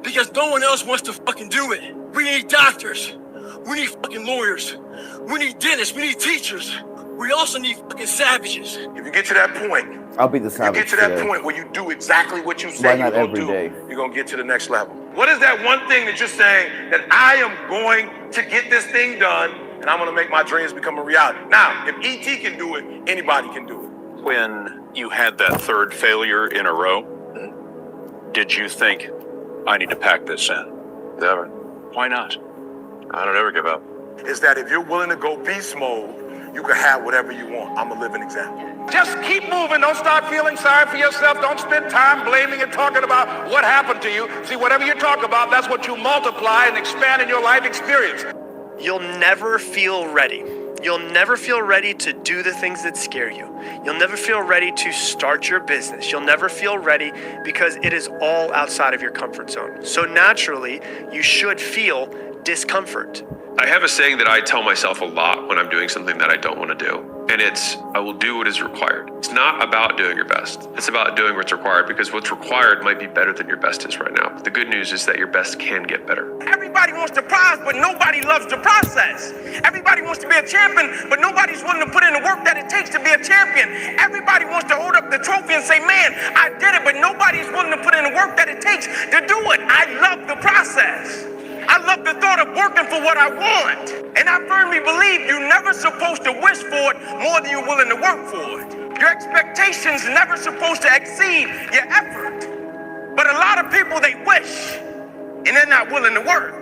because no one else wants to fucking do it. We need doctors. We need fucking lawyers. We need dentists. We need teachers. We also need fucking savages. If you get to that point, I'll be the savage. you get to that today. point where you do exactly what you Why say you're not going every to do, day? you're going to get to the next level. What is that one thing that you're saying that I am going to get this thing done and I'm going to make my dreams become a reality? Now, if E.T. can do it, anybody can do it. When you had that third failure in a row, Did you think, I need to pack this in? Never. Why not? I don't ever give up. Is that if you're willing to go beast mode, you can have whatever you want. I'm a living example. Just keep moving. Don't start feeling sorry for yourself. Don't spend time blaming and talking about what happened to you. See, whatever you talk about, that's what you multiply and expand in your life experience. You'll never feel ready. You'll never feel ready to do the things that scare you. You'll never feel ready to start your business. You'll never feel ready because it is all outside of your comfort zone. So naturally, you should feel discomfort. I have a saying that I tell myself a lot when I'm doing something that I don't want to do. And it's, I will do what is required. It's not about doing your best. It's about doing what's required, because what's required might be better than your best is right now. The good news is that your best can get better. Everybody wants the prize, but nobody loves the process. Everybody wants to be a champion, but nobody's willing to put in the work that it takes to be a champion. Everybody wants to hold up the trophy and say, man, I did it, but nobody's willing to put in the work that it takes to do it. I love the process. I love the thought of working for what I want. And I firmly believe you're never supposed to wish for it more than you're willing to work for it. Your expectations never supposed to exceed your effort. But a lot of people, they wish, and they're not willing to work.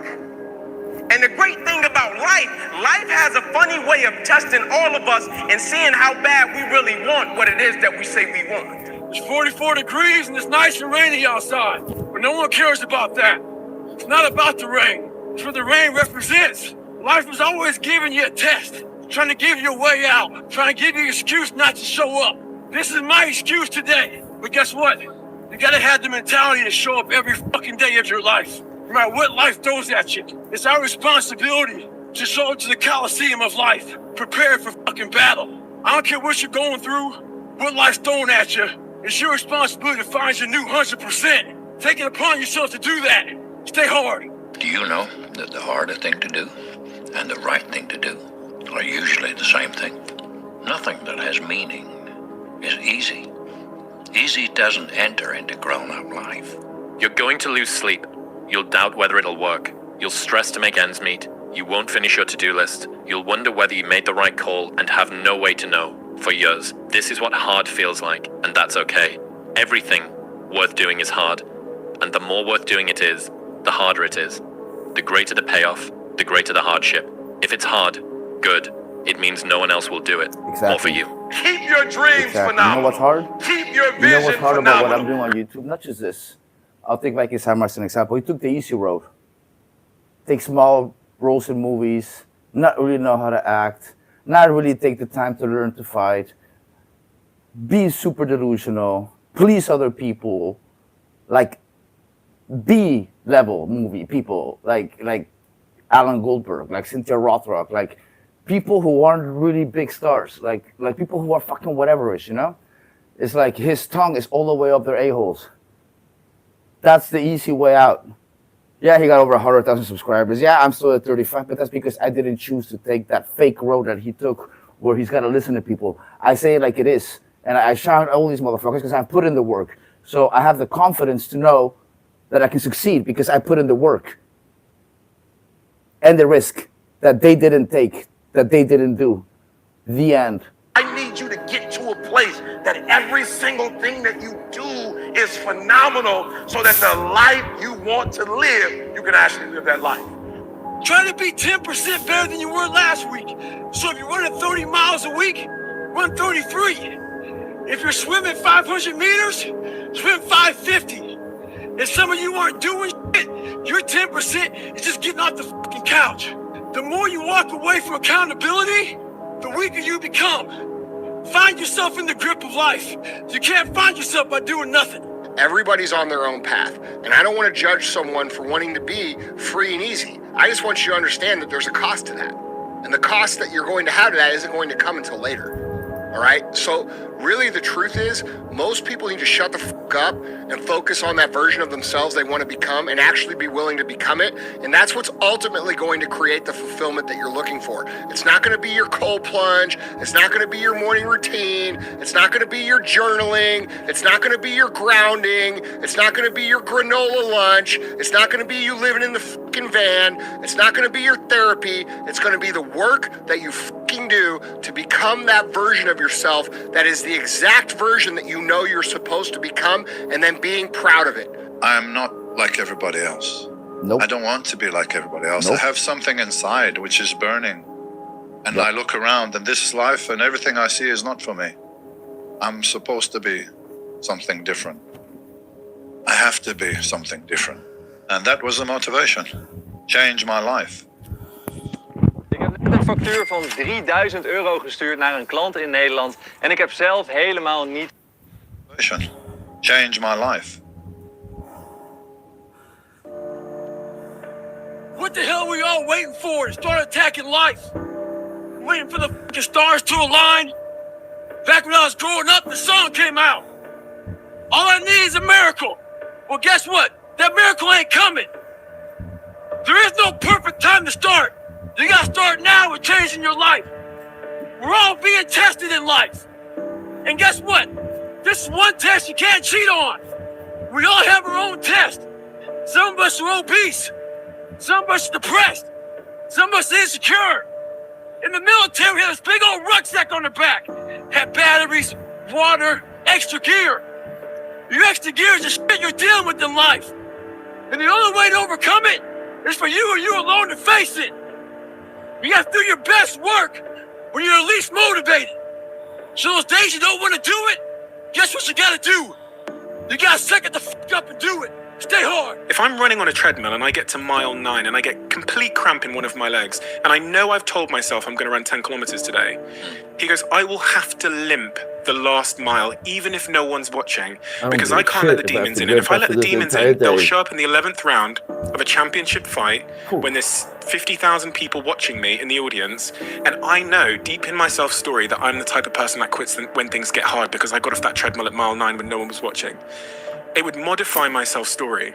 And the great thing about life has a funny way of testing all of us and seeing how bad we really want what it is that we say we want. It's 44 degrees and it's nice and rainy outside, but no one cares about that. It's not about the rain. It's what the rain represents. Life is always giving you a test, trying to give you a way out, trying to give you an excuse not to show up. This is my excuse today. But guess what? You gotta have the mentality to show up every fucking day of your life. No matter what life throws at you. It's our responsibility to show up to the Coliseum of life, prepared for fucking battle. I don't care what you're going through, what life's throwing at you. It's your responsibility to find your new 100%. Take it upon yourself to do that. Stay hard. Do you know that the harder thing to do and the right thing to do are usually the same thing? Nothing that has meaning is easy. Easy doesn't enter into grown-up life. You're going to lose sleep. You'll doubt whether it'll work. You'll stress to make ends meet. You won't finish your to-do list. You'll wonder whether you made the right call and have no way to know. For years, this is what hard feels like, and that's okay. Everything worth doing is hard, and the more worth doing it is, the harder it is. The greater the payoff, the greater the hardship. If it's hard, good. It means no one else will do it. Exactly. Or for you. Keep your dreams phenomenal. You know what's hard? Keep your vision You know what's hard about what phenomenal. I'm doing on YouTube? Not just this. I'll take Mikey Hammer as an example. He took the easy road. Take small roles in movies, not really know how to act, not really take the time to learn to fight, be super delusional, please other people, like B-level movie people, like Alan Goldberg, like Cynthia Rothrock, like people who aren't really big stars, like people who are fucking whatever-ish, you know? It's like his tongue is all the way up their a-holes. That's the easy way out. Yeah, he got over 100,000 subscribers. Yeah, I'm still at 35, but that's because I didn't choose to take that fake road that he took where he's got to listen to people. I say it like it is. And I shout all these motherfuckers because I've put in the work. So I have the confidence to know that I can succeed because I put in the work. And the risk that they didn't take, that they didn't do. The end. I need you to get to a place that every single thing that you do is phenomenal so that the life you want to live, you can actually live that life. Try to be 10% better than you were last week. So if you're running 30 miles a week, run 33. If you're swimming 500 meters, swim 550. If some of you aren't doing shit, your 10% is just getting off the fucking couch. The more you walk away from accountability, the weaker you become. Find yourself in the grip of life. You can't find yourself by doing nothing. Everybody's on their own path, and I don't want to judge someone for wanting to be free and easy. I just want you to understand that there's a cost to that. And the cost that you're going to have to that isn't going to come until later. All right? So really the truth is, most people need to shut the fuck up and focus on that version of themselves they want to become and actually be willing to become it. And that's what's ultimately going to create the fulfillment that you're looking for. It's not going to be your cold plunge. It's not going to be your morning routine. It's not going to be your journaling. It's not going to be your grounding. It's not going to be your granola lunch. It's not going to be you living in the fucking van. It's not going to be your therapy. It's going to be the work that you fucking do to become that version of yourself that is the exact version that you know you're supposed to become, and then being proud of it. I'm not like everybody else. Nope. I don't want to be like everybody else. Nope. I have something inside which is burning. And I look around, and this life and everything I see is not for me. I'm supposed to be something different. I have to be something different. And that was the motivation. Change my life. Ik heb net een factuur van €3000 gestuurd naar een klant in Nederland. En ik heb zelf helemaal niet... Change my life. What the hell were y'all waiting for to start attacking life? Waiting for the fucking stars to align? Back when I was growing up, the song came out. All I need is a miracle. Well, guess what? That miracle ain't coming. There is no perfect time to start. You gotta start now with changing your life. We're all being tested in life. And guess what? This is one test you can't cheat on. We all have our own test. Some of us are obese. Some of us are depressed. Some of us are insecure. In the military, we had this big old rucksack on the back. Had batteries, water, extra gear. Your extra gear is the shit you're dealing with in life. And the only way to overcome it is for you and you alone to face it. You gotta do your best work when you're least motivated. So those days you don't want to do it, guess what you gotta do? You gotta suck it the fuck up and do it. Stay hard. If I'm running on a treadmill and I get to mile 9 and I get complete cramp in one of my legs, and I know I've told myself I'm going to run 10 kilometers today, he goes, I will have to limp the last mile, even if no one's watching, because I can't let the demons in. And if I let the demons in, they'll show up in the 11th round of a championship fight when there's 50,000 people watching me in the audience, and I know deep in my self-story that I'm the type of person that quits when things get hard because I got off that treadmill at mile 9 when no one was watching. It would modify my self-story.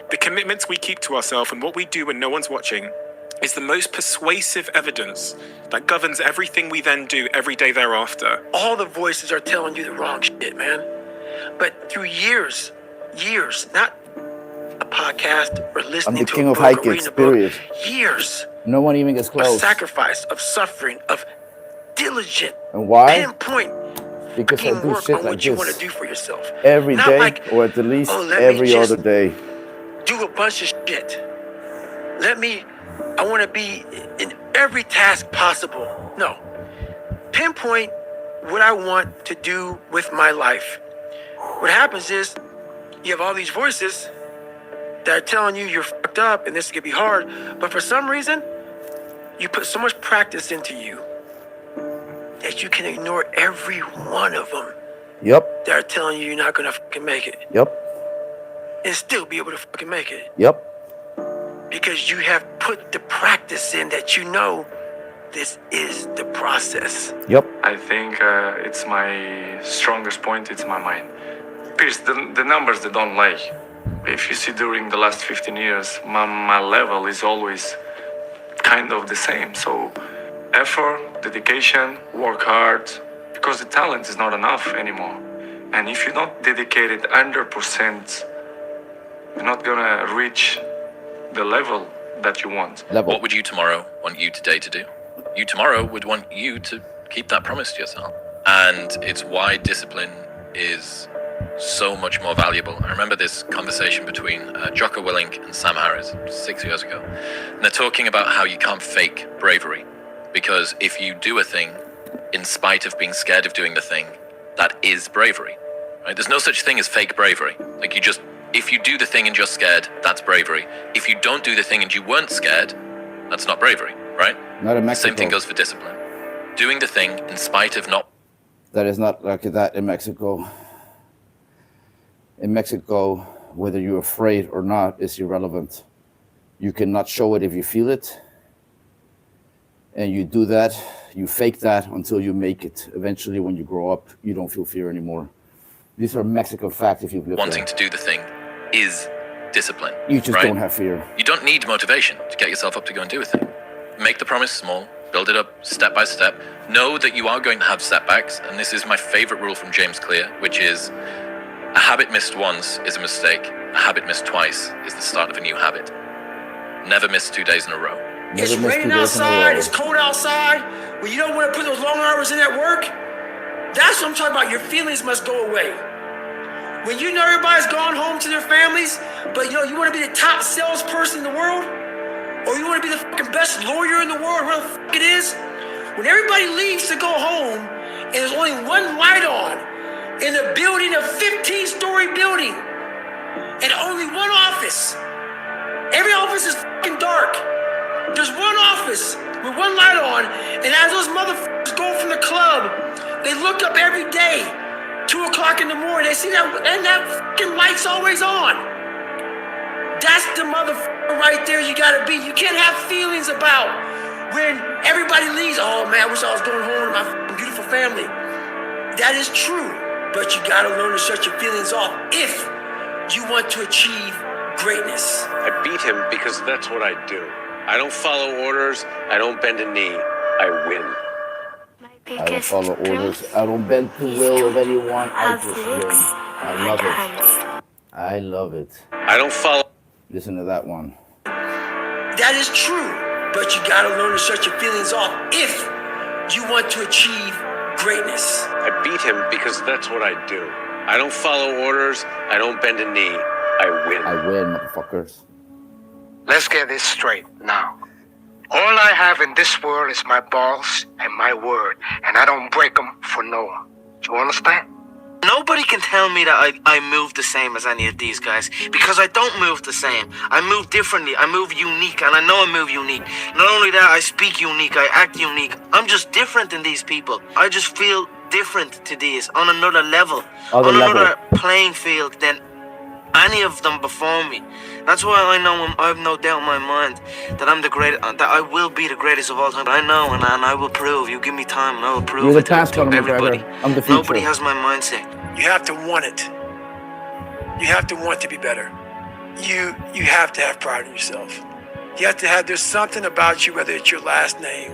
The commitments we keep to ourselves and what we do when no one's watching is the most persuasive evidence that governs everything we then do every day thereafter. All the voices are telling you the wrong shit, man. But through years, not a podcast or listening I'm the to king a of book high or kicks, reading a book, period. years No one even gets of close. sacrifice, of suffering, of diligent, And why? pinpoint Because I do work shit on like what you want to this do for yourself. every Not day, like, or at the least oh, let me every just other day. do a bunch of shit. I want to be in every task possible. No. Pinpoint what I want to do with my life. What happens is you have all these voices that are telling you you're fucked up and this is going to be hard. But for some reason, you put so much practice into you that you can ignore every one of them. Yep. That are telling you you're not going to fucking make it. Yep. And still be able to fucking make it. Yep. Because you have put the practice in that you know this is the process. Yep. I think it's my strongest point, it's my mind. Pierce, the numbers, they don't lie. If you see during the last 15 years, my level is always kind of the same. So effort, dedication, work hard, because the talent is not enough anymore. And if you're not dedicated 100%, you're not gonna reach the level that you want. What would you tomorrow want you today to do? You tomorrow would want you to keep that promise to yourself. And it's why discipline is so much more valuable. I remember this conversation between Jocko Willink and Sam Harris 6 years ago. And they're talking about how you can't fake bravery. Because if you do a thing in spite of being scared of doing the thing, that is bravery. Right? There's no such thing as fake bravery. Like if you do the thing and you're scared, that's bravery. If you don't do the thing and you weren't scared, that's not bravery, right? Not in Mexico. Same thing goes for discipline. Doing the thing in spite of not... That is not like that in Mexico. In Mexico, whether you're afraid or not is irrelevant. You cannot show it if you feel it. And you do that, you fake that until you make it. Eventually, when you grow up, you don't feel fear anymore. These are Mexican facts if you've lived Wanting there. to do the thing is discipline. You just right? don't have fear. You don't need motivation to get yourself up to go and do a thing. Make the promise small, build it up step by step. Know that you are going to have setbacks, and this is my favorite rule from James Clear, which is a habit missed once is a mistake. A habit missed twice is the start of a new habit. Never miss 2 days in a row. It's raining outside, it's cold outside. Well, you don't want to put those long hours in at work? That's what I'm talking about. Your feelings must go away. When you know everybody's gone home to their families, but you know you want to be the top salesperson in the world, or you want to be the fucking best lawyer in the world, whatever the fuck it is. When everybody leaves to go home, and there's only one light on in a building, a 15-story building, and only one office. Every office is fucking dark. There's one office with one light on, and as those motherfuckers go from the club, they look up every day, 2 o'clock in the morning, they see that, and that fucking light's always on. That's the motherfucker right there you gotta be. You can't have feelings about when everybody leaves. Oh man, I wish I was going home to my fucking beautiful family. That is true, but you gotta learn to shut your feelings off if you want to achieve greatness. I beat him because that's what I do. I don't follow orders. I don't bend a knee. I win. I don't follow orders. I don't bend the will of anyone. I just win. I love it. I love it. I don't follow. Listen to that one. That is true, but you gotta learn to shut your feelings off if you want to achieve greatness. I beat him because that's what I do. I don't follow orders. I don't bend a knee. I win. I win, motherfuckers. Let's get this straight now. All I have in this world is my balls and my word, and I don't break them for no one. Do you understand? Nobody can tell me that I move the same as any of these guys, because I don't move the same. I move differently. I move unique, and I know I move unique. Not only that, I speak unique. I act unique. I'm just different than these people. I just feel different to these on another level, on another playing field than any of them before me. That's why I know I have no doubt in my mind that I'm the greatest, that I will be the greatest of all time. I know, and I will prove. You give me time, and I will prove. You're the it past, to Conor everybody. McGregor. I'm the future. Nobody has my mindset. You have to want it. You have to want to be better. You have to have pride in yourself. You have to have, there's something about you, whether it's your last name,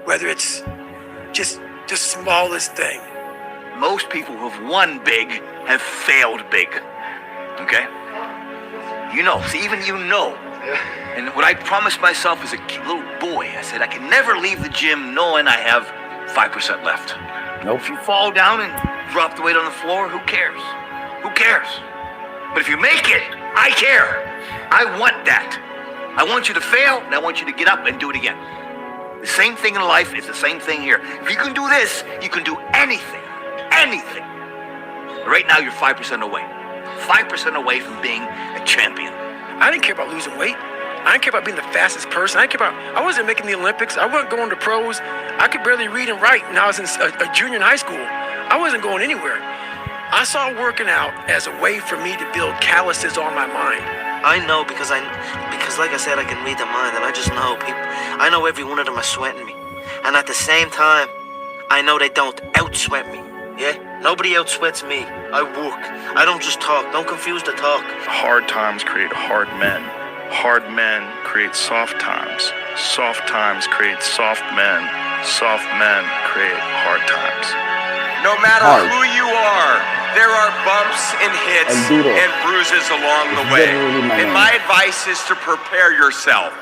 whether it's just the smallest thing. Most people who have won big have failed big. Okay? You know, so even you know. And what I promised myself as a little boy, I said I can never leave the gym knowing I have 5% left. Nope. If you fall down and drop the weight on the floor, who cares? Who cares? But if you make it, I care. I want that. I want you to fail, and I want you to get up and do it again. The same thing in life is the same thing here. If you can do this, you can do anything. Anything. Right now, you're 5% away. 5% away from being a champion. I didn't care about losing weight. I didn't care about being the fastest person. I wasn't making the Olympics. I wasn't going to pros. I could barely read and write when I was in a junior in high school. I wasn't going anywhere. I saw working out as a way for me to build calluses on my mind. I know because like I said, I can read the mind, and I just know people. I know every one of them are sweating me, and at the same time, I know they don't out-sweat me. Yeah, nobody out-sweats me. I work. I don't just talk. Don't confuse the talk. Hard times create hard men. Hard men create soft times. Soft times create soft men. Soft men create hard times. No matter who you are, there are bumps and hits and bruises along the way. And my advice is to prepare yourself,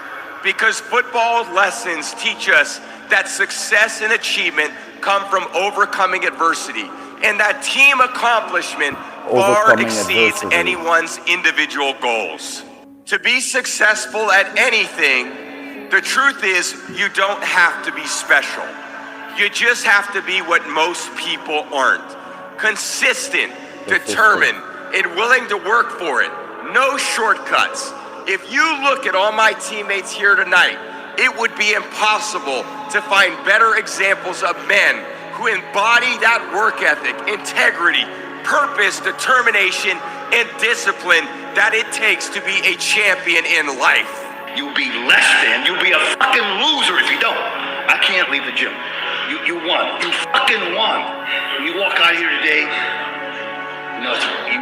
because football lessons teach us that success and achievement come from overcoming adversity, and that team accomplishment far exceeds anyone's individual goals. To be successful at anything, the truth is you don't have to be special. You just have to be what most people aren't. Consistent, determined, and willing to work for it. No shortcuts. If you look at all my teammates here tonight, it would be impossible to find better examples of men who embody that work ethic, integrity, purpose, determination, and discipline that it takes to be a champion in life. You'll be less than, you'll be a fucking loser if you don't. I can't leave the gym. You won. You fucking won. When you walk out here today,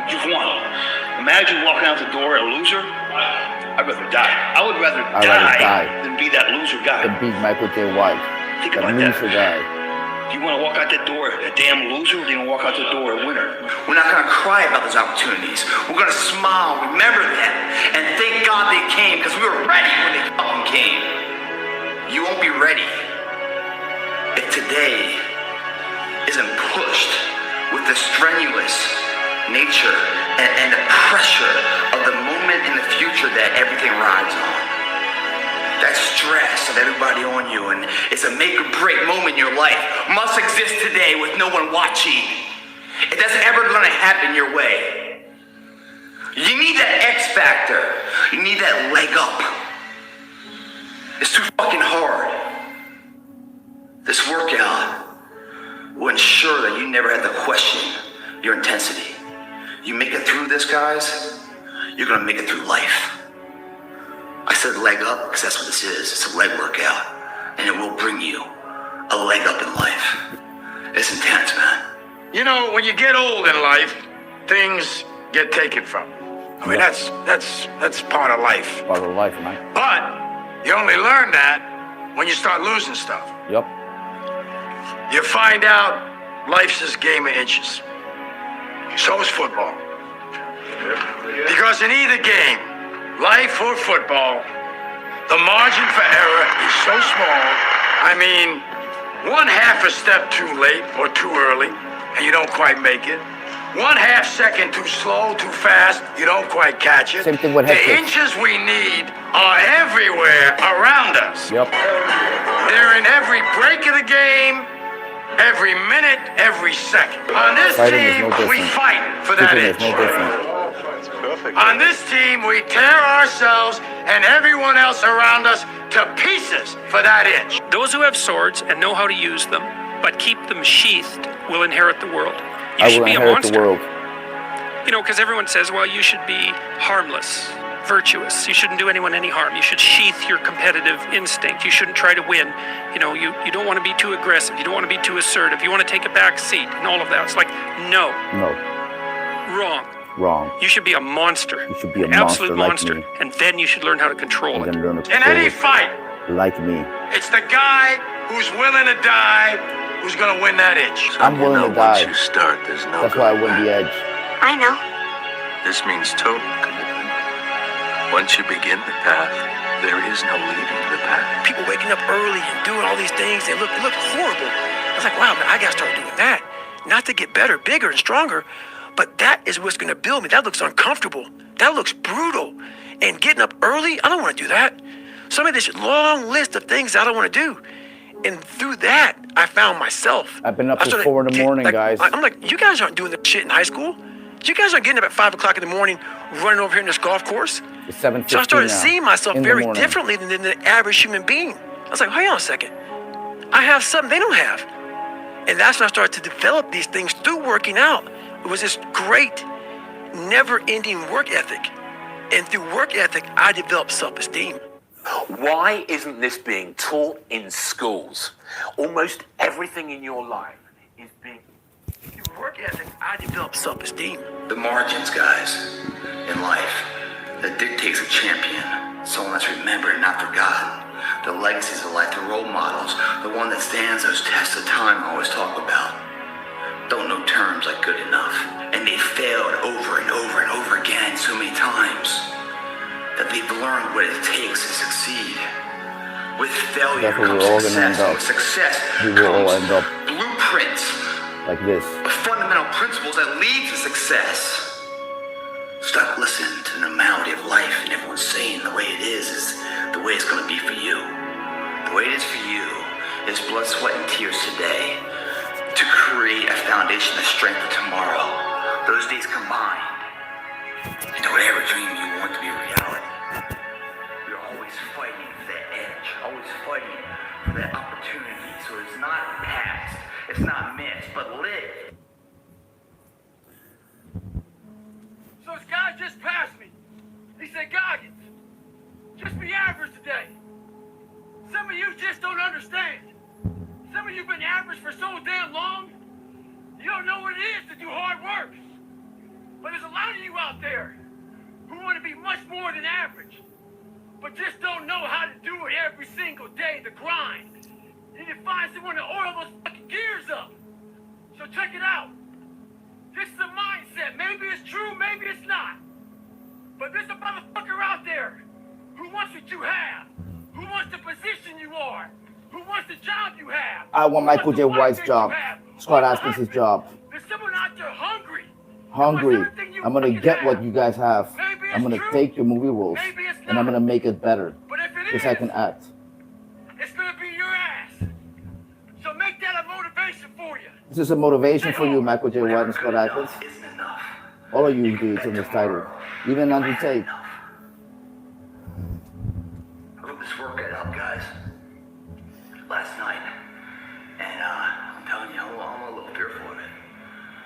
you've won. Imagine walking out the door a loser. I'd rather die. I would rather die than be that loser guy. Than be Michael J. White. Think about that. Do you want to walk out that door a damn loser, or do you want to walk out the door a winner? We're not going to cry about those opportunities. We're going to smile, remember them, and thank God they came, because we were ready when they fucking came. You won't be ready if today isn't pushed with the strenuous nature and the pressure of the moment in the future that everything rides on. That stress of everybody on you, and it's a make or break moment in your life, must exist today with no one watching. If that's ever gonna happen your way, you need that X factor. You need that leg up. It's too fucking hard. This workout will ensure that you never have to question your intensity. You make it through this, guys, you're gonna make it through life. I said leg up because that's what this is. It's a leg workout, and it will bring you a leg up in life. It's intense, man. You know, when you get old in life, things get taken from you. I mean, that's part of life. Part of life, man. But you only learn that when you start losing stuff. Yep. You find out life's this game of inches. So is football. Because in either game, life or football, the margin for error is so small. I mean, one half a step too late or too early, and you don't quite make it. 1/2 second too slow, too fast, you don't quite catch it. Same thing with the head kicks. inches we need are everywhere around us. Yep. They're in every break of the game, every minute, every second. On this team, we fight for that inch. On this team, we tear ourselves and everyone else around us to pieces for that inch. Those who have swords and know how to use them, but keep them sheathed, will inherit the world. You I should will be a inherit monster. the world. You know, because everyone says, well, you should be harmless, virtuous. You shouldn't do anyone any harm. You should sheath your competitive instinct. You shouldn't try to win. You know, you don't want to be too aggressive. You don't want to be too assertive. You want to take a back seat and all of that. It's like, no. No. Wrong. Wrong. You should be a monster. You should be an absolute monster monster. like me. And then you should learn how to control it. Then learn to In control any it fight, like me. it's the guy who's willing to die who's going to win that inch. I'm willing to die. Once you start, there's no That's why I win the edge. I know. This means total commitment. Once you begin the path, there is no leaving the path. People waking up early and doing all these things, they look horrible. I was like, wow, man, I gotta start doing that. Not to get better, bigger, and stronger, but that is what's gonna build me. That looks uncomfortable. That looks brutal. And getting up early, I don't wanna do that. So I made this long list of things I don't wanna do. And through that, I found myself. I've been up till 4 in the morning, guys. I'm like, you guys aren't doing this shit in high school. You guys aren't getting up at 5 o'clock in the morning, running over here in this golf course. It's 7:15 So I started now, seeing myself in the very morning. differently than the average human being. I was like, hang on a second. I have something they don't have. And that's when I started to develop these things through working out. It was this great, never-ending work ethic. And through work ethic, I developed self-esteem. Why isn't this being taught in schools? Almost everything in your life is being... Through work ethic, I developed self-esteem. The margins, guys, in life, that dictates a champion. Someone that's remembered and not forgotten. The legacies of life, the role models, the one that stands those tests of time I always talk about. Don't know terms like good enough. And they failed over and over and over again so many times that they've learned what it takes to succeed. With failure That's where comes we're all gonna success. end up. With success We will all comes end up blueprints like this. of fundamental principles that lead to success. Stop listening to the normality of life and everyone's saying the way it is the way it's going to be for you. The way it is for you is blood, sweat, and tears today to create a foundation of strength for tomorrow. Those days combined into whatever dream you want to be a reality. You're always fighting for that edge, always fighting for that opportunity. So it's not past, it's not missed, but live. So this guy just passed me. He said, Goggins, just be average today. Some of you just don't understand. Some of you have been average for so damn long, you don't know what it is to do hard work. But there's a lot of you out there who want to be much more than average, but just don't know how to do it every single day, the grind. You need to find someone to oil those fucking gears up. So check it out. This is a mindset. Maybe it's true, maybe it's not. But there's a motherfucker out there who wants what you have, who wants the position you are, who wants the job you have. I want Michael J. White's job. Scott Adkins' job. There's someone out there hungry. Hungry. I'm gonna get what you guys have. I'm gonna take your movie roles and I'm gonna make it better. Because I can act. It's gonna be your ass. So make that a motivation for you. This is a motivation for you, Michael J. White and Scott Adkins. All of you dudes in this title. Even Andrew Tate. I wrote this workout out, guys, last night, and I'm telling you, I'm a little fearful of it.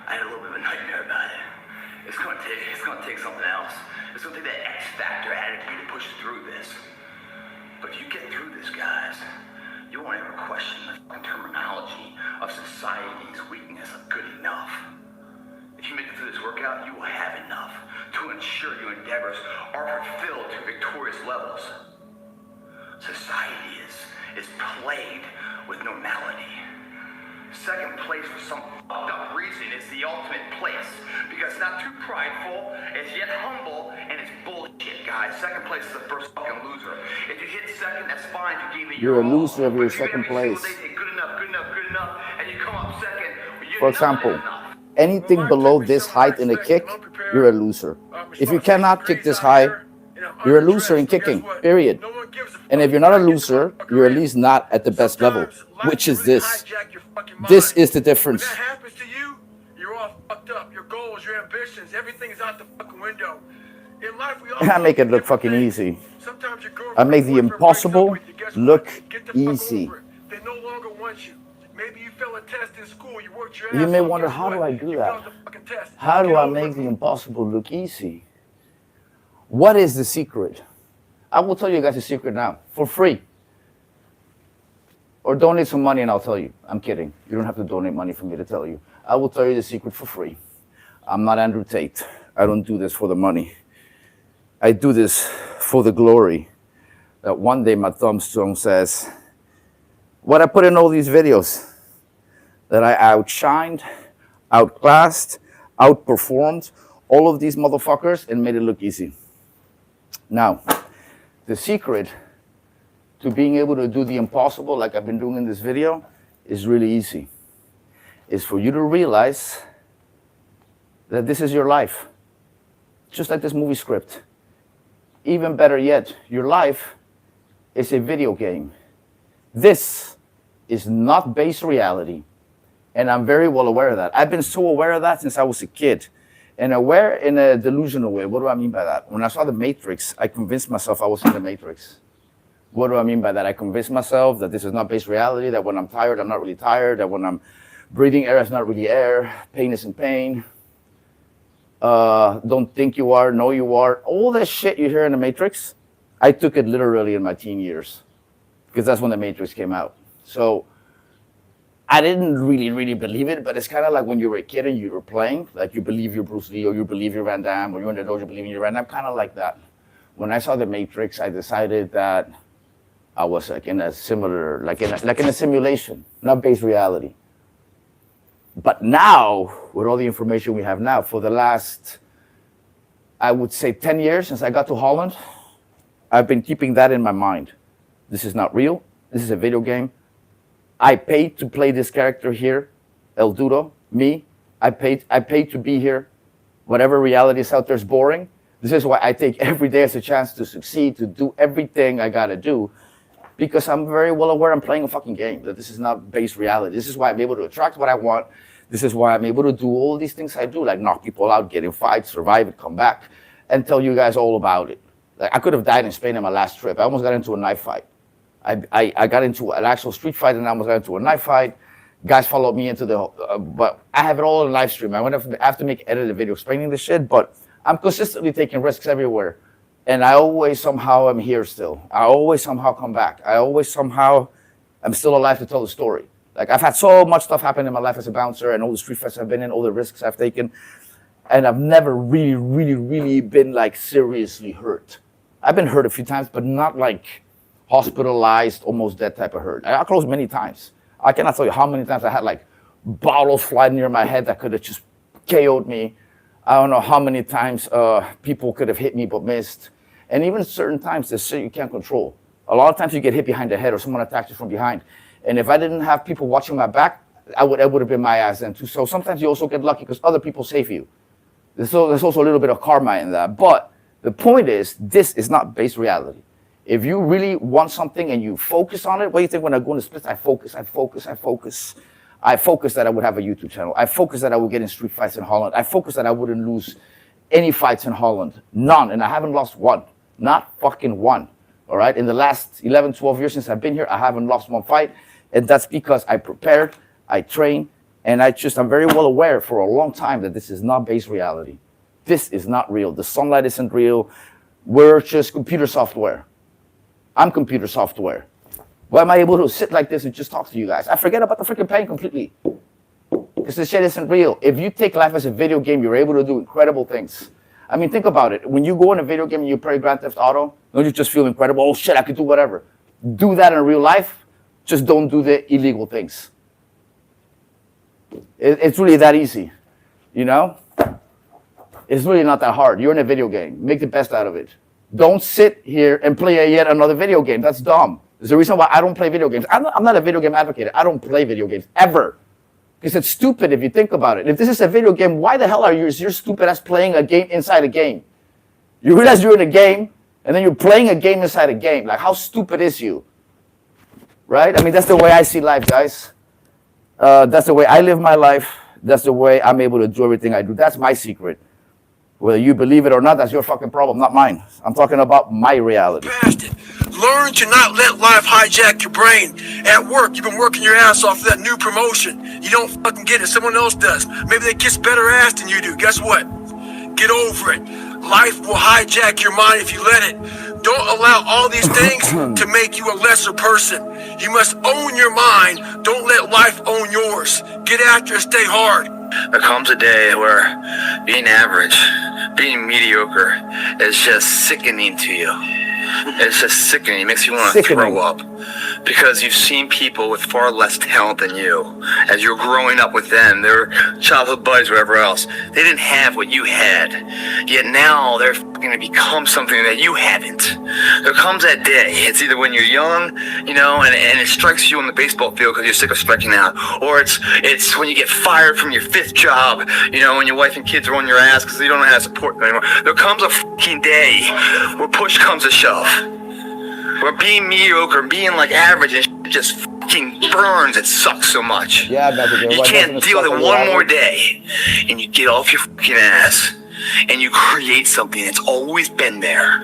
I had a little bit of a nightmare about it. It's gonna take something else. It's gonna take that X factor attitude to push through this. But if you get through this, guys, you won't ever question the fucking terminology of society's weakness of good enough. If you make it through this workout, you will have enough to ensure your endeavors are fulfilled to victorious levels. Society is plagued with normality. Second place for some fucked up reason is the ultimate place because it's not too prideful, it's yet humble, and it's bullshit, guys. Second place is the first fucking loser. If you hit second, that's fine. You gave it You're your a all. loser if you're second place. Good enough, and you come up second. For example, anything below this height in a kick, you're a loser. If you cannot kick this high, you're a loser in kicking, period. And if you're not a loser, you're at least not at the best level, which is this. This is the difference. When that happens to you, you're all fucked up. Your goals, your ambitions, everything is out the fucking window. In life, we all I make it look fucking easy. I make the impossible look easy. They no longer want you. Maybe you failed a test in school, you worked your ass You may off, wonder, guess how do what? I do You that? failed the fucking test. How do Get I over make it. the impossible look easy? What is the secret? I will tell you guys the secret now, for free. Or donate some money and I'll tell you. I'm kidding. You don't have to donate money for me to tell you. I will tell you the secret for free. I'm not Andrew Tate. I don't do this for the money. I do this for the glory. That one day my thumbstone says, what I put in all these videos, that I outshined, outclassed, outperformed all of these motherfuckers and made it look easy. Now, the secret to being able to do the impossible like I've been doing in this video is really easy. It's for you to realize that this is your life. Just like this movie script. Even better yet, your life is a video game. This is not base reality. And I'm very well aware of that. I've been so aware of that since I was a kid. And aware in a delusional way. What do I mean by that? When I saw The Matrix, I convinced myself I was in The Matrix. What do I mean by that? I convinced myself that this is not base reality, that when I'm tired, I'm not really tired, that when I'm breathing air, it's not really air, pain isn't pain. Don't think you are, know you are. All that shit you hear in The Matrix, I took it literally in my teen years. Because that's when The Matrix came out. So I didn't really believe it, but it's kind of like when you were a kid and you were playing, like you believe you're Bruce Lee or you believe you're Van Damme or you're in the dojo believing you're Van Damme, kind of like that. When I saw The Matrix, I decided that I was like in a similar, like in a simulation, not base reality. But now, with all the information we have now, for the last, I would say 10 years since I got to Holland, I've been keeping that in my mind. This is not real. This is a video game. I paid to play this character here, El Duro, me. I paid to be here. Whatever reality is out there is boring. This is why I take every day as a chance to succeed, to do everything I gotta do. Because I'm very well aware I'm playing a fucking game, that this is not base reality. This is why I'm able to attract what I want. This is why I'm able to do all these things I do, like knock people out, get in fights, survive it, come back, and tell you guys all about it. Like I could have died in Spain in my last trip. I almost got into a knife fight. I got into an actual street fight and I almost got into a knife fight. Guys followed me into the, but I have it all in live stream. I have to make edited video explaining this shit, but I'm consistently taking risks everywhere. And I always somehow am here still. I always somehow come back. I always somehow am still alive to tell the story. Like I've had so much stuff happen in my life as a bouncer and all the street fights I've been in, all the risks I've taken. And I've never really been like seriously hurt. I've been hurt a few times, but not like hospitalized, almost dead type of hurt. I got close many times. I cannot tell you how many times I had like bottles fly near my head that could have just KO'd me. I don't know how many times people could have hit me but missed. And even certain times, there's shit you can't control. A lot of times you get hit behind the head or someone attacks you from behind. And if I didn't have people watching my back, that would have been my ass then too. So sometimes you also get lucky because other people save you. There's also a little bit of karma in that. But the point is, this is not base reality. If you really want something and you focus on it, what do you think when I go in the splits? I focus. I focus that I would have a YouTube channel. I focus that I would get in street fights in Holland. I focus that I wouldn't lose any fights in Holland. None. And I haven't lost one. Not fucking one. All right? In the last 11, 12 years since I've been here, I haven't lost one fight. And that's because I prepared, I trained, and I'm very well aware for a long time that this is not base reality. This is not real. The sunlight isn't real. We're just computer software. I'm computer software. Why am I able to sit like this and just talk to you guys? I forget about the freaking pain completely. Because this shit isn't real. If you take life as a video game, you're able to do incredible things. I mean, think about it. When you go in a video game and you play Grand Theft Auto, don't you just feel incredible? Oh shit, I could do whatever. Do that in real life. Just don't do the illegal things. It's really that easy, you know? It's really not that hard. You're in a video game. Make the best out of it. Don't sit here and play yet another video game. That's dumb. There's a reason why I don't play video games. I'm not a video game advocate. I don't play video games, ever. Because it's stupid if you think about it. If this is a video game, why the hell are you stupid ass playing a game inside a game? You realize you're in a game, and then you're playing a game inside a game. Like, how stupid is you? Right? I mean, that's the way I see life, guys. That's the way I live my life. That's the way I'm able to do everything I do. That's my secret. Whether you believe it or not, that's your fucking problem, not mine. I'm talking about my reality. Learn to not let life hijack your brain. At work, you've been working your ass off for that new promotion. You don't fucking get it, someone else does. Maybe they kiss better ass than you do. Guess what? Get over it. Life will hijack your mind if you let it. Don't allow all these things to make you a lesser person. You must own your mind. Don't let life own yours. Get after it, stay hard. There comes a day where being average, being mediocre is just sickening to you. It's just sickening. It makes you want to throw up. Because you've seen people with far less talent than you. As you're growing up with them, their childhood buddies, whatever else, they didn't have what you had. Yet now they're going to become something that you haven't. There comes that day. It's either when you're young, you know, and it strikes you on the baseball field because you're sick of striking out, or it's when you get fired from your 5th job, you know, and your wife and kids are on your ass because you don't know how to support them anymore. There comes a fucking day where push comes to shove. Where being mediocre, being like average, and just fucking burns. It sucks so much. Yeah, you can't deal with it one more day, and you get off your fucking ass, and you create something that's always been there.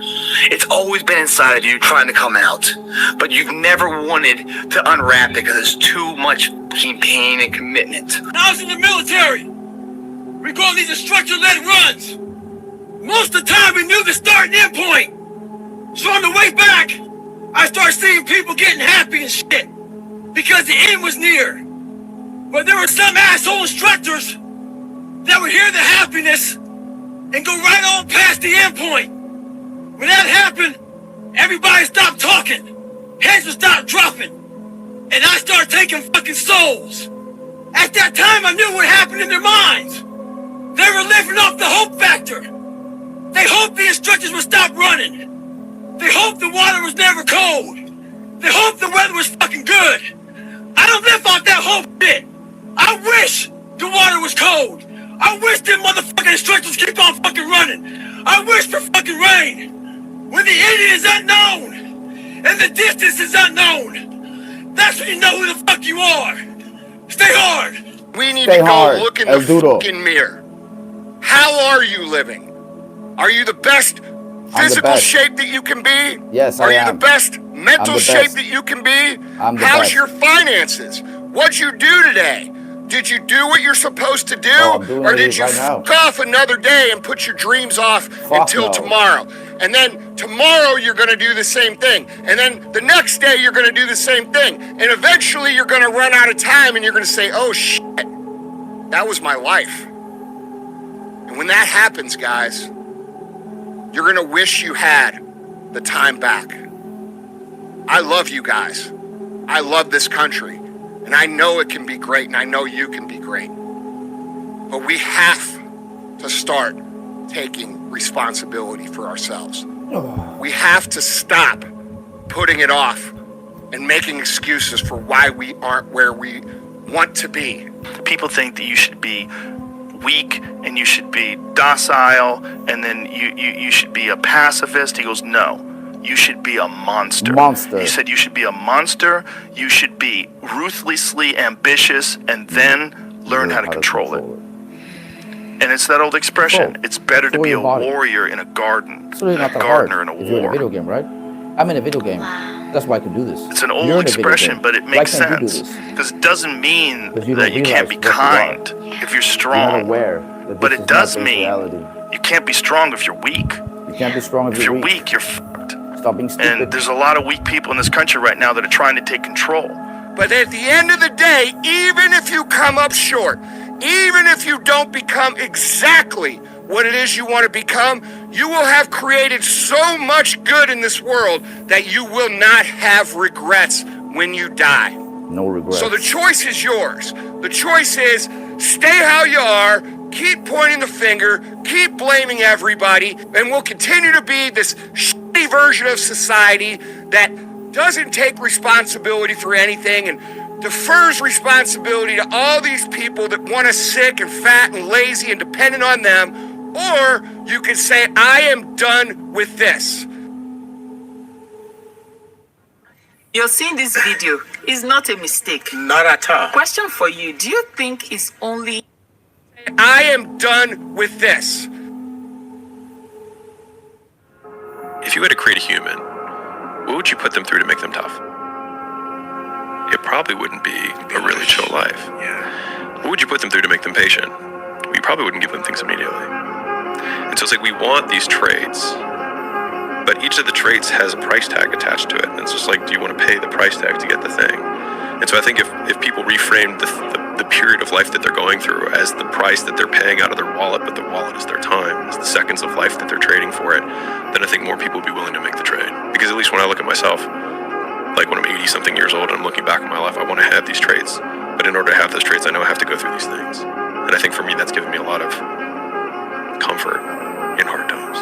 It's always been inside of you, trying to come out, but you've never wanted to unwrap it because it's too much fucking pain and commitment. When I was in the military, we go on these instructor-led runs. Most of the time, we knew the start and end point. So on the way back, I started seeing people getting happy and shit because the end was near. But there were some asshole instructors that would hear the happiness and go right on past the end point. When that happened, everybody stopped talking. Heads would stop dropping. And I started taking fucking souls. At that time, I knew what happened in their minds. They were living off the hope factor. They hoped the instructors would stop running. They hoped the water was never cold. They hoped the weather was fucking good. I don't live off that hope shit. I wish the water was cold. I wish them motherfucking instructors keep on fucking running. I wish for fucking rain. When the end is unknown and the distance is unknown, that's when you know who the fuck you are. Stay hard. We need to go look in the fucking mirror. How are you living? Are you the best physical shape that you can be? Yes, I am. Are you the best mental shape that you can be? How's your finances? What'd you do today? Did you do what you're supposed to do? Or did you fuck off another day and put your dreams off until tomorrow? And then tomorrow you're going to do the same thing. And then the next day you're going to do the same thing. And eventually you're going to run out of time and you're going to say, oh shit, that was my life. And when that happens, guys, you're going to wish you had the time back. I love you guys. I love this country. And I know it can be great, and I know you can be great. But we have to start taking responsibility for ourselves. We have to stop putting it off and making excuses for why we aren't where we want to be. People think that you should be weak and you should be docile and then you should be a pacifist. He goes, no, you should be a monster. He said you should be a monster, you should be ruthlessly ambitious and then learn how to control it. And it's that old expression, it's better to be a warrior in a garden than a gardener in a war. You're in a video game, right? I'm in a video game. That's why I can do this. It's an old expression, but it makes sense. Because it doesn't mean that you can't be kind if you're strong. But it does mean you can't be strong if you're weak. You can't be strong if you're weak. You're fucked. Stop being stupid. And there's a lot of weak people in this country right now that are trying to take control. But at the end of the day, even if you come up short, even if you don't become exactly what it is you want to become, you will have created so much good in this world that you will not have regrets when you die. No regrets. So the choice is yours. The choice is stay how you are, keep pointing the finger, keep blaming everybody, and we'll continue to be this shitty version of society that doesn't take responsibility for anything and defers responsibility to all these people that want us sick and fat and lazy and dependent on them. Or you can say, I am done with this. You're seeing this video is not a mistake. Not at all. Question for you. Do you think it's only... I am done with this. If you had to create a human, what would you put them through to make them tough? It probably wouldn't be a really chill life. What would you put them through to make them patient? You probably wouldn't give them things immediately. And so it's like we want these traits, but each of the traits has a price tag attached to it. And it's just like, do you want to pay the price tag to get the thing? And so I think if people reframe the period of life that they're going through as the price that they're paying out of their wallet, but their wallet is their time, is the seconds of life that they're trading for it, then I think more people will be willing to make the trade. Because at least when I look at myself, like when I'm 80 something years old and I'm looking back on my life, I want to have these traits. But in order to have those traits, I know I have to go through these things. And I think for me, that's given me a lot of comfort in hard times.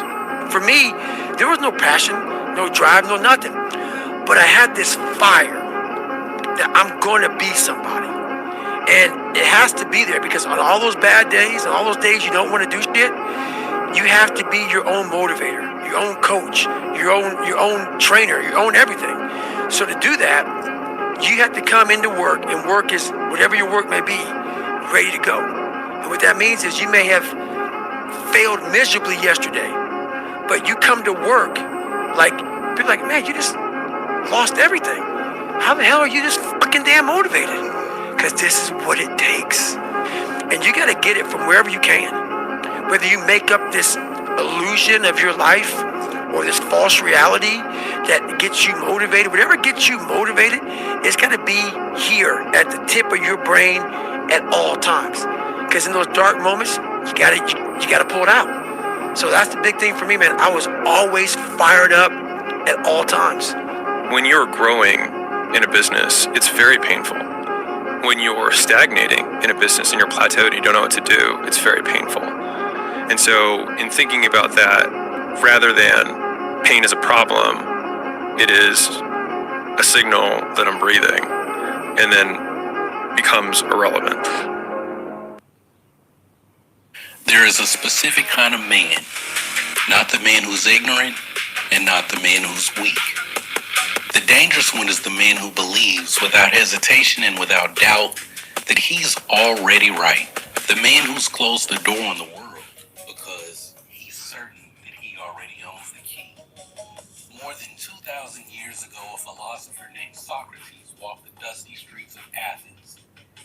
For me, there was no passion, no drive, no nothing. But I had this fire that I'm going to be somebody. And it has to be there because on all those bad days and all those days you don't want to do shit, you have to be your own motivator, your own coach, your own trainer, your own everything. So to do that, you have to come into work, and work is whatever your work may be, ready to go. And what that means is you may have failed miserably yesterday, but you come to work like, people like, man, you just lost everything. How the hell are you just fucking damn motivated? Because this is what it takes. And you got to get it from wherever you can. Whether you make up this illusion of your life or this false reality that gets you motivated, whatever gets you motivated, it's got to be here at the tip of your brain at all times. Because in those dark moments, you gotta pull it out. So that's the big thing for me, man. I was always fired up at all times. When you're growing in a business, it's very painful. When you're stagnating in a business and you're plateaued and you don't know what to do, it's very painful. And so in thinking about that, rather than pain as a problem, it is a signal that I'm breathing and then becomes irrelevant. There is a specific kind of man, not the man who's ignorant and not the man who's weak. The dangerous one is the man who believes without hesitation and without doubt that he's already right. The man who's closed the door on the world because he's certain that he already owns the key. More than 2,000 years ago, a philosopher named Socrates walked the dusty streets of Athens.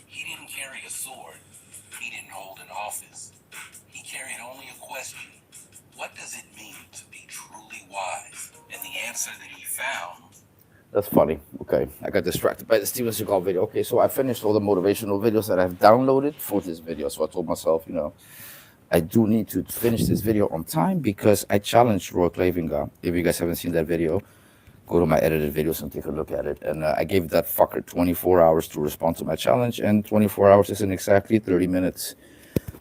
He didn't carry a sword. He didn't hold an office. He carried only a question. What does it mean to be truly wise? And the answer that he found. That's funny. Okay, I got distracted by the Steven Seagal video. Okay, so I finished all the motivational videos that I've downloaded for this video. So I told myself, I do need to finish this video on time because I challenged Roy Clavinga. If you guys haven't seen that video, go to my edited videos and take a look at it. And I gave that fucker 24 hours to respond to my challenge, and 24 hours isn't exactly 30 minutes.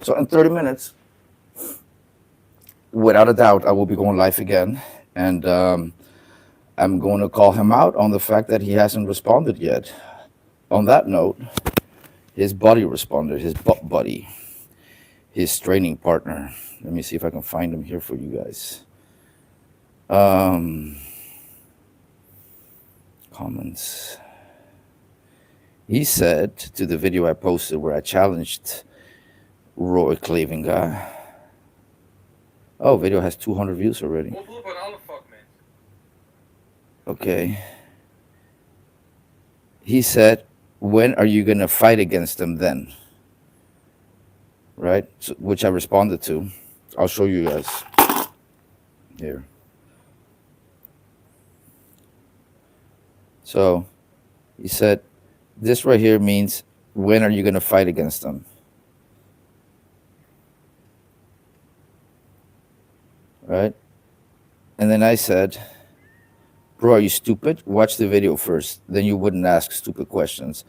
So in 30 minutes, without a doubt, I will be going live again. And I'm going to call him out on the fact that he hasn't responded yet. On that note, His buddy responded, his butt buddy, his training partner. Let me see if I can find him here for you guys. Comments. He said to the video I posted where I challenged Roy Clavin guy. Oh, video has 200 views already. Okay. He said, when are you going to fight against them then? Right? So, which I responded to. I'll show you guys. Here. So, he said, this right here means, when are you going to fight against them? Right? And then I said, bro, are you stupid? Watch the video first. Then you wouldn't ask stupid questions.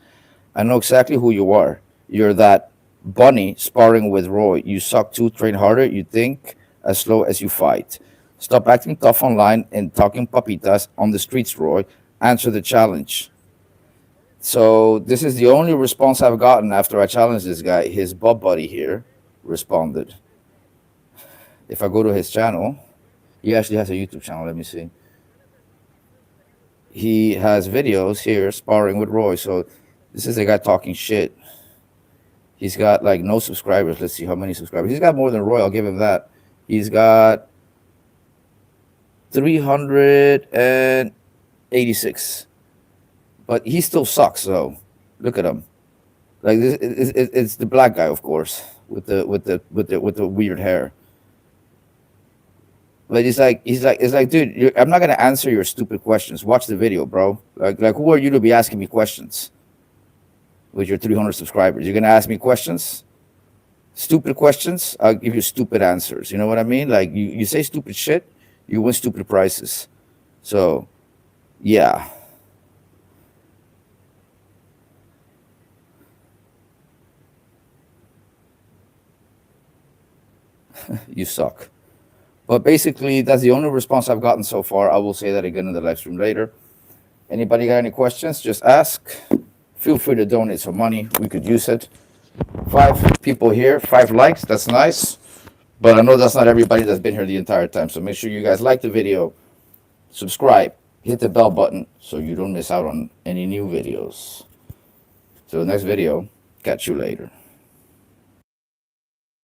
I know exactly who you are. You're that bunny sparring with Roy. You suck too, train harder. You think as slow as you fight. Stop acting tough online and talking papitas on the streets, Roy. Answer the challenge. So this is the only response I've gotten after I challenged this guy. His butt buddy here responded. If I go to his channel, he actually has a YouTube channel. Let me see. He has videos here sparring with Roy. So this is a guy talking shit. He's got like no subscribers. Let's see how many subscribers. He's got more than Roy. I'll give him that. He's got 386. But he still sucks, though. Look at him. Like this, it's the black guy, of course, with the weird hair. But it's like, dude, I'm not gonna answer your stupid questions. Watch the video, bro. Like, who are you to be asking me questions? With your 300 subscribers, you're gonna ask me questions, stupid questions. I'll give you stupid answers. You know what I mean? Like, you say stupid shit, you win stupid prizes. So, yeah. You suck. But basically, that's the only response I've gotten so far. I will say that again in the live stream later. Anybody got any questions? Just ask. Feel free to donate some money. We could use it. 5 people here, 5 likes. That's nice. But I know that's not everybody that's been here the entire time. So make sure you guys like the video, subscribe, hit the bell button so you don't miss out on any new videos. So the next video, catch you later.